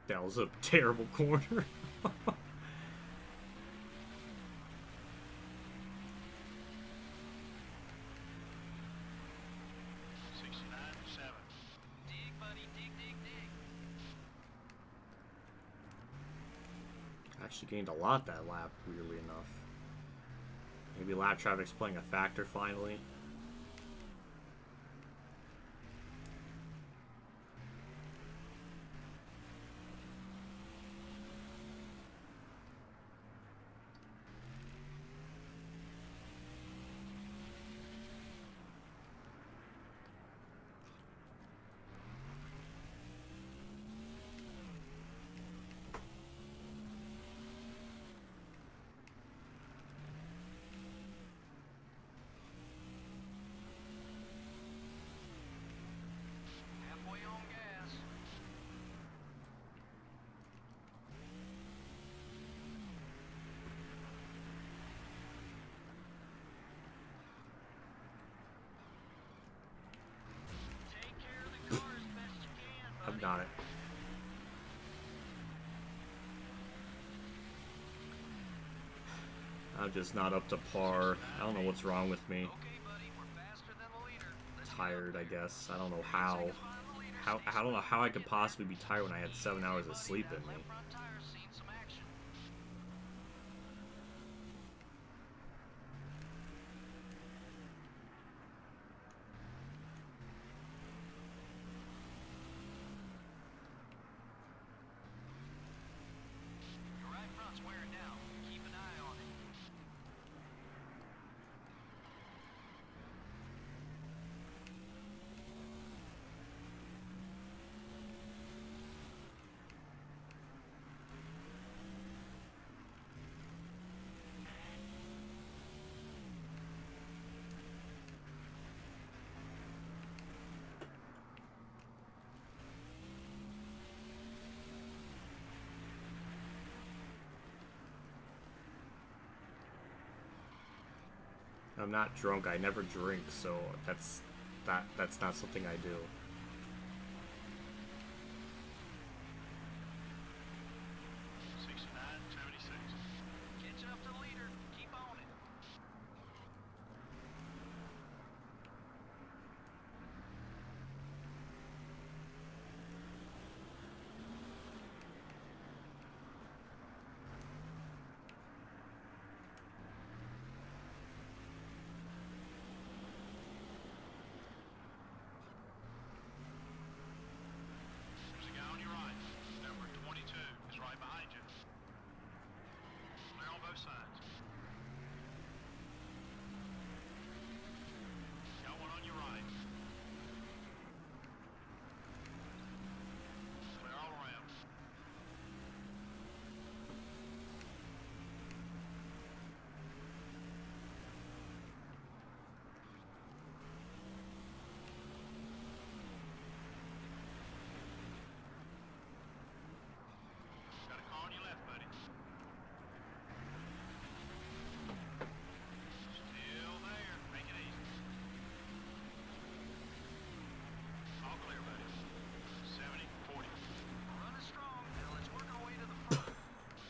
That was a terrible corner. 69.7. Dig, buddy, dig, dig, dig. Actually gained a lot that lap, weirdly enough. Maybe lap traffic's playing a factor finally. Halfway on gas. Take care of the car as best you can, buddy. I've got it. I'm just not up to par. I don't know what's wrong with me. Okay, buddy, we're faster than the leader. Let's get Tired, up I there. guess. I don't know how. Seconds behind the leader. I don't know how I could possibly be tired when I had 7 hours of sleep in me. Left front tire's seen some action. Your right front's wearing down. Keep an eye on it. I'm not drunk. I never drink, so that's not something I do. 69.76. Catching up to the leader. Keep on it.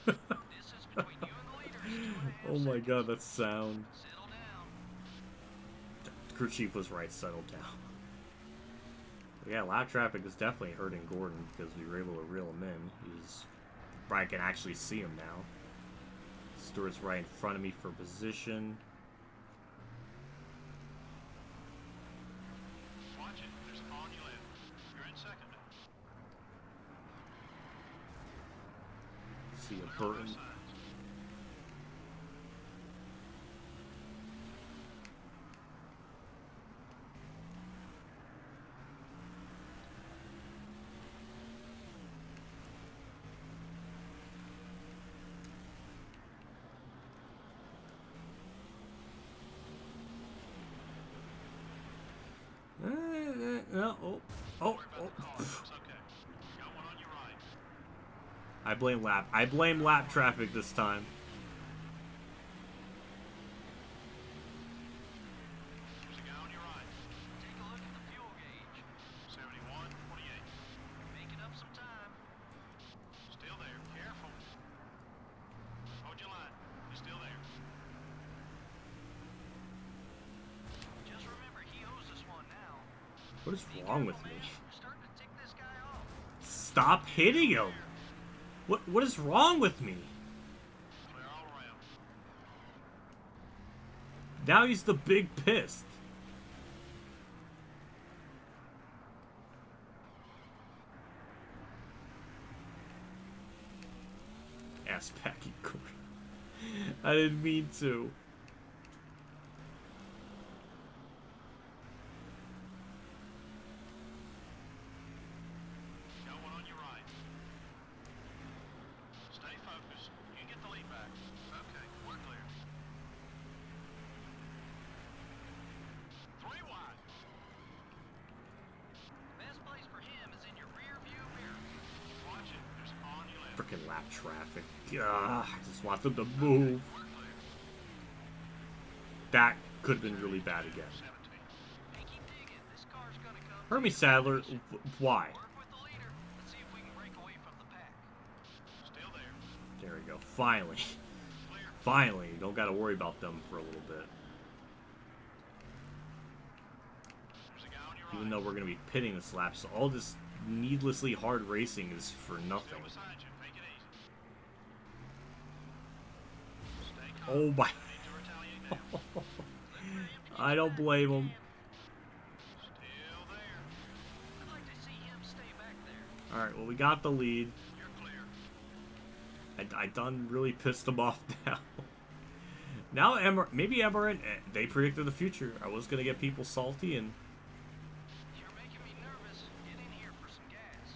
Distance between you and the leader is 2.5 Oh my seconds. god, that sound. Settle down. Crew chief was right, settle down. Yeah, lap traffic is definitely hurting Gordon because we were able to reel him in. He's Brian can actually see him now. Stewart's right in front of me for position. Watch it. There's a car on your left. You're in second. See a Clear on Burton. both sides. No, oh. Worry about the car. It's okay. You got one on your right. I blame lap traffic this time. There's a guy on your right. Take a look at the fuel gauge. 71, 48. Making up some time. Still there. Careful. Hold your line. You're still there. Just remember, he owes us one now. What is wrong with me? We're starting to tick this guy off. Stop hitting him! What is wrong with me? Clear all around. Now he's the big pissed. Ass packing Gordon. I didn't mean to. Got one on your right. Stay focused. You can get the lead back. Okay, we're clear. 3 wide. Best place for him is in your rear view mirror. Watch it. There's a car on your left. Freaking lap traffic. Ugh, I just want them to move. We're clear. That could have been really bad again. 17. Hey, keep digging. This car's gonna come. Hermie Sadler, why? Work with the leader. Let's see if we can break away from the pack. Still there. There we go. Finally. Clear. Finally. Don't gotta worry about them for a little bit. There's a guy on your Even right. though we're gonna be pitting this lap, so all this needlessly hard racing is for nothing. Still beside you. Take it easy. Stay calm. Oh my. Need to retaliate now. I don't blame him. Still there. I'd like to see him stay back there. Alright, well, we got the lead. You're clear. I done really pissed him off now. Now, maybe Emirates, they predicted the future. I was gonna get people salty, and You're making me nervous. Get in here for some gas.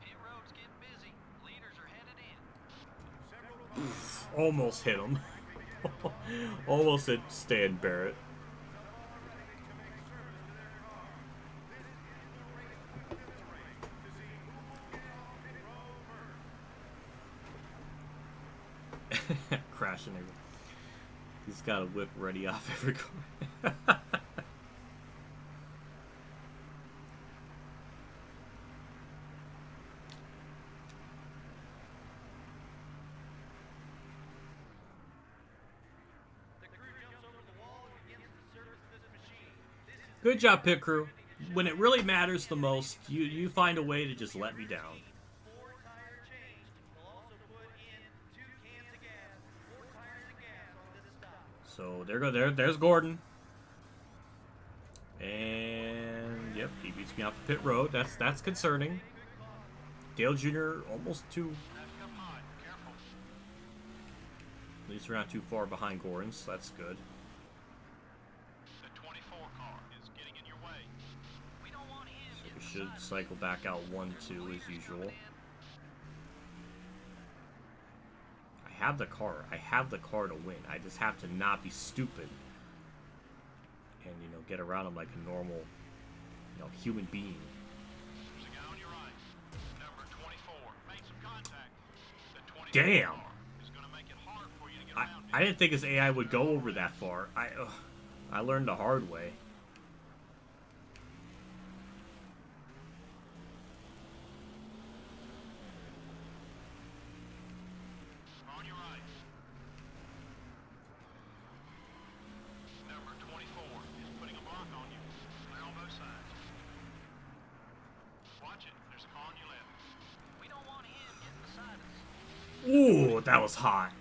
Pit road's getting busy. Leaders are headed in. almost hit him. Almost hit Stan Barrett. Crashing every. He's got a whip ready off every corner. Good job, pit crew. When it really matters the most, you find a way to just let me down. So there's Gordon. And yep, he beats me off the pit road. That's concerning. Dale Jr. almost too. Come high. Careful. At least we're not too far behind Gordon, so that's good. The 24 car is getting in your way. We don't want him So getting we should beside us. cycle back out 1-2 as usual. I have the car. I have the car to win. I just have to not be stupid. And, get around him like a normal, human being. There's a guy on your right. Number 24. Made some contact. The 24 Damn! car is going to make it hard for you to get around I didn't think his AI would go over that far. I learned the hard way. that was hot.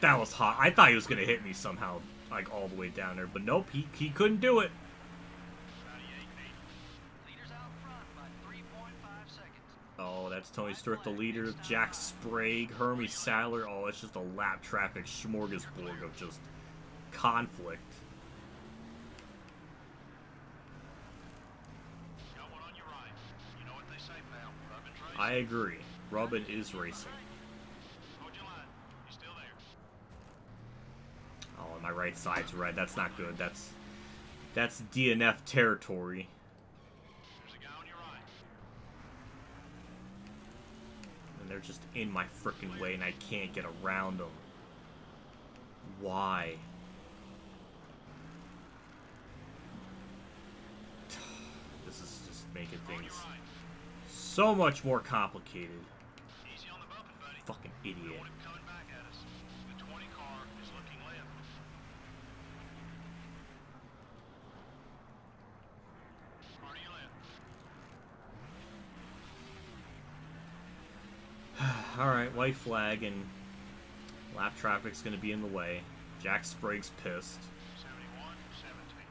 That was hot. I thought he was gonna hit me somehow, like all the way down there, but nope, he couldn't do it. Leaders out front by 3.5 seconds. Oh, that's Tony Stewart, the leader. Jack Sprague, Hermie Sadler. Oh, it's just a lap traffic smorgasbord of just conflict. Got one on your right. You know what they say, pal. Rub and trace. I agree. Robin is racing. Hold your line. You still there? Oh, and my right side's red. That's not good. That's DNF territory. There's a guy on your right. And they're just in my frickin' way, and I can't get around them. Why? This is just making things so much more complicated. Easy on the bumping, buddy. Fucking Don't idiot. want him coming back at us. The 20 car is looking left. Hard to your left. Alright, white flag, and lap traffic's gonna be in the way. Jack Sprague's pissed. 71, 17.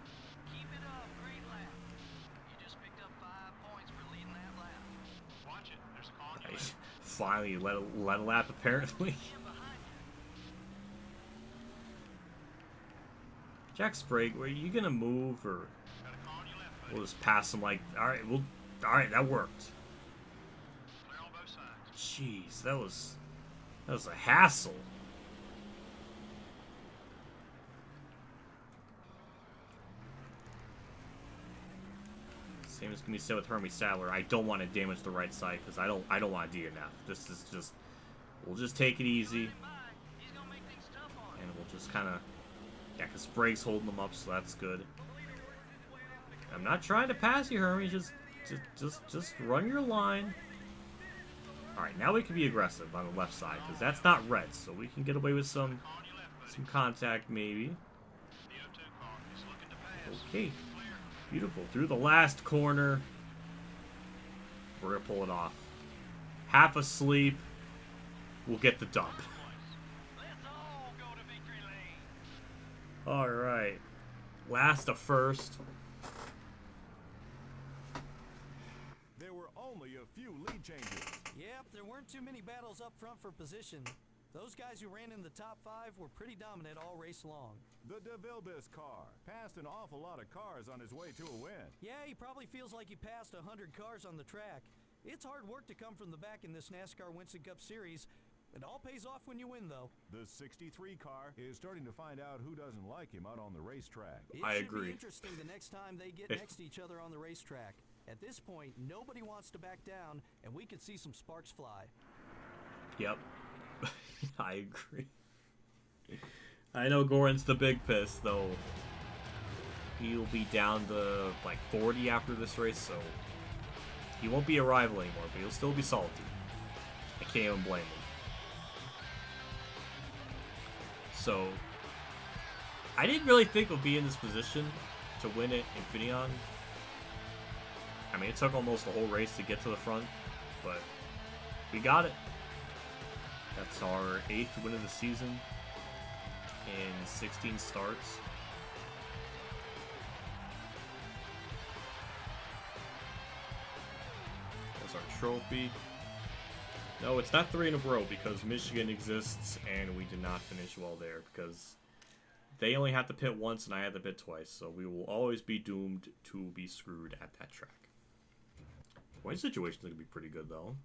Keep it up, great lap. You just picked up 5 points for leading that lap. Watch it. There's a car on your left. Finally, let a lap, apparently. In behind you. Jack Sprague, were you gonna move, or Got a car on your left, buddy. we'll just pass him like, alright, that worked. Clear on both sides. Jeez, that was a hassle. Same as can be said with Hermie Sadler. I don't want to damage the right side because I don't want to DNF. This is just, we'll just take it easy, Bye. He's gonna make things tough on you. and we'll just kind of, yeah, because Sprague's holding them up, so that's good. I'm not trying to pass you, Hermie. Just run your line. All right, now we can be aggressive on the left side because that's not red, so we can get away with some contact maybe. DO2 car is looking to pass. Okay, beautiful. Through the last corner, we're gonna pull it off. Half asleep, we'll get the dump. Let's all go to victory lane. All right, last to first. There were only a few lead changes. Yep, there weren't too many battles up front for position. Those guys who ran in the top 5 were pretty dominant all race long. The DeVilbiss car passed an awful lot of cars on his way to a win. Yeah, he probably feels like he passed 100 cars on the track. It's hard work to come from the back in this NASCAR Winston Cup Series. It all pays off when you win, though. The 63 car is starting to find out who doesn't like him out on the racetrack. It I should agree. be interesting the next time they get next to each other on the racetrack. At this point, nobody wants to back down, and we could see some sparks fly. Yep, I agree. I know Goran's the big piss, though. He'll be down to like 40 after this race, so he won't be a rival anymore, but he'll still be salty. I can't even blame him. So, I didn't really think we'll be in this position to win it Infineon. I mean, it took almost the whole race to get to the front, but we got it. That's our 8th win of the season in 16 starts. That's our trophy. No, it's not 3 in a row because Michigan exists and we did not finish well there because they only had to pit once and I had to pit twice, so we will always be doomed to be screwed at that track. Point situation's gonna be pretty good though.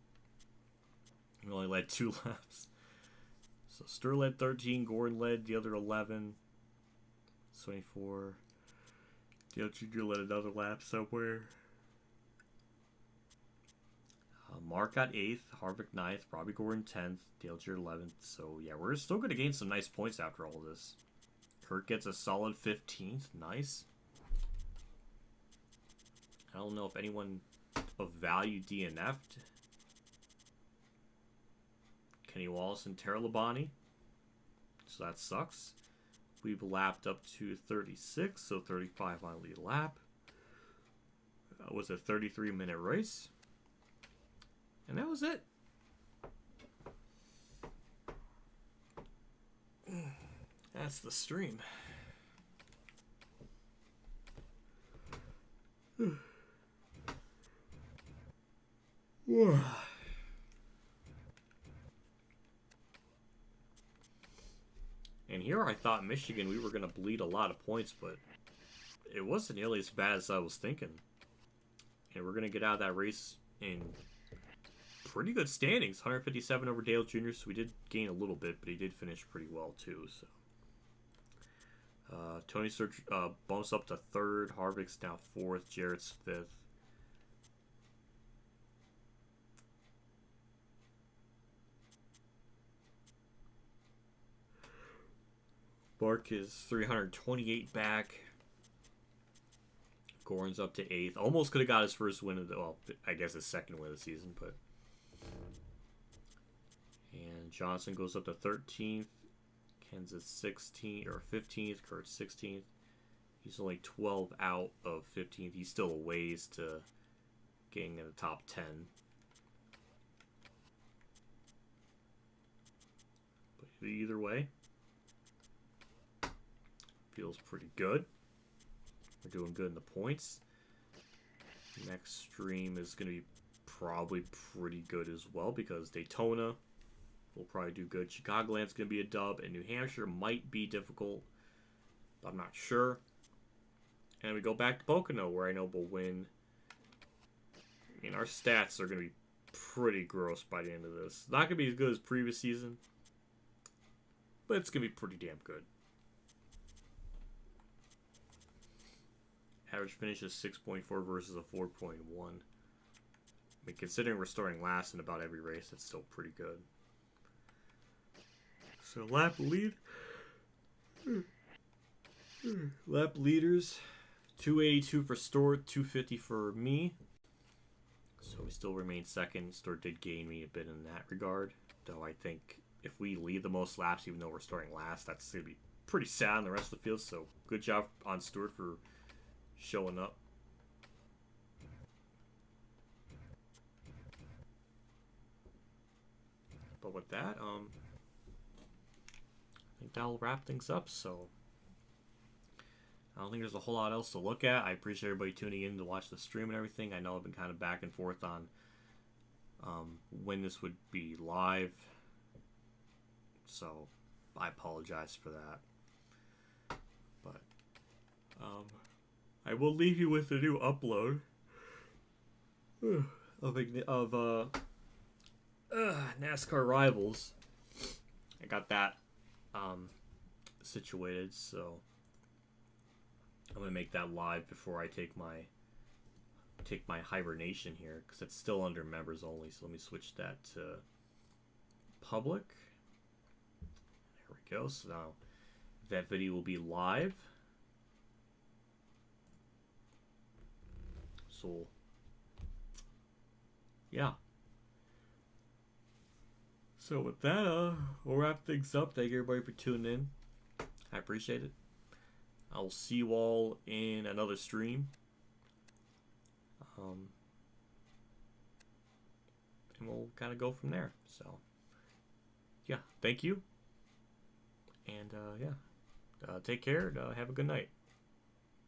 We only led 2 laps. So Stur led 13, Gordon led the other 11. 24. Dale Jr. led another lap somewhere. Mark got 8th, Harvick 9th, Robbie Gordon 10th, Dale Jr. 11th. So yeah, we're still gonna gain some nice points after all this. Kurt gets a solid 15th, nice. I don't know if anyone of value DNF'd. Kenny Wallace and Tara Labonte. So that sucks. We've lapped up to 36, so 35 on lead lap. That was a 33-minute race. And that was it. That's the stream. And here I thought Michigan, we were going to bleed a lot of points, but it wasn't nearly as bad as I was thinking. And we're going to get out of that race in pretty good standings. 157 over Dale Jr., so we did gain a little bit, but he did finish pretty well too. So Tony Surge bumps up to third. Harvick's now fourth. Jarrett's fifth. Bark is 328 back. Goran's up to eighth. Almost could have got his first win of the, well, I guess his second win of the season, but. And Johnson goes up to 13th. Ken's at 16th or 15th. Kurt's 16th. He's only 12 out of 15th. He's still a ways to getting in the top 10. But either way, feels pretty good. We're doing good in the points. Next stream is going to be probably pretty good as well because Daytona will probably do good. Chicagoland's going to be a dub, and New Hampshire might be difficult, but I'm not sure. And we go back to Pocono, where I know we'll win. I mean, our stats are going to be pretty gross by the end of this. Not going to be as good as previous season, but it's going to be pretty damn good. Average finish is 6.4 versus a 4.1. I mean, considering we're starting last in about every race, that's still pretty good. So lap lead. Lap leaders, 282 for Stewart, 250 for me. So we still remain second. Stewart did gain me a bit in that regard. Though I think if we lead the most laps, even though we're starting last, that's going to be pretty sad on the rest of the field. So good job on Stewart for showing up. But with that, I think that'll wrap things up. So I don't think there's a whole lot else to look at. I appreciate everybody tuning in to watch the stream and everything. I know I've been kind of back and forth on when this would be live, so I apologize for that. But I will leave you with a new upload of NASCAR Rivals. I got that situated, so I'm gonna make that live before I take my hibernation here, because it's still under members only. So let me switch that to public. There we go. So now that video will be live. So yeah. So with that, we'll wrap things up. Thank you everybody for tuning in. I appreciate it. I'll see you all in another stream. And we'll kind of go from there. So yeah, thank you. And yeah, take care. Have a good night.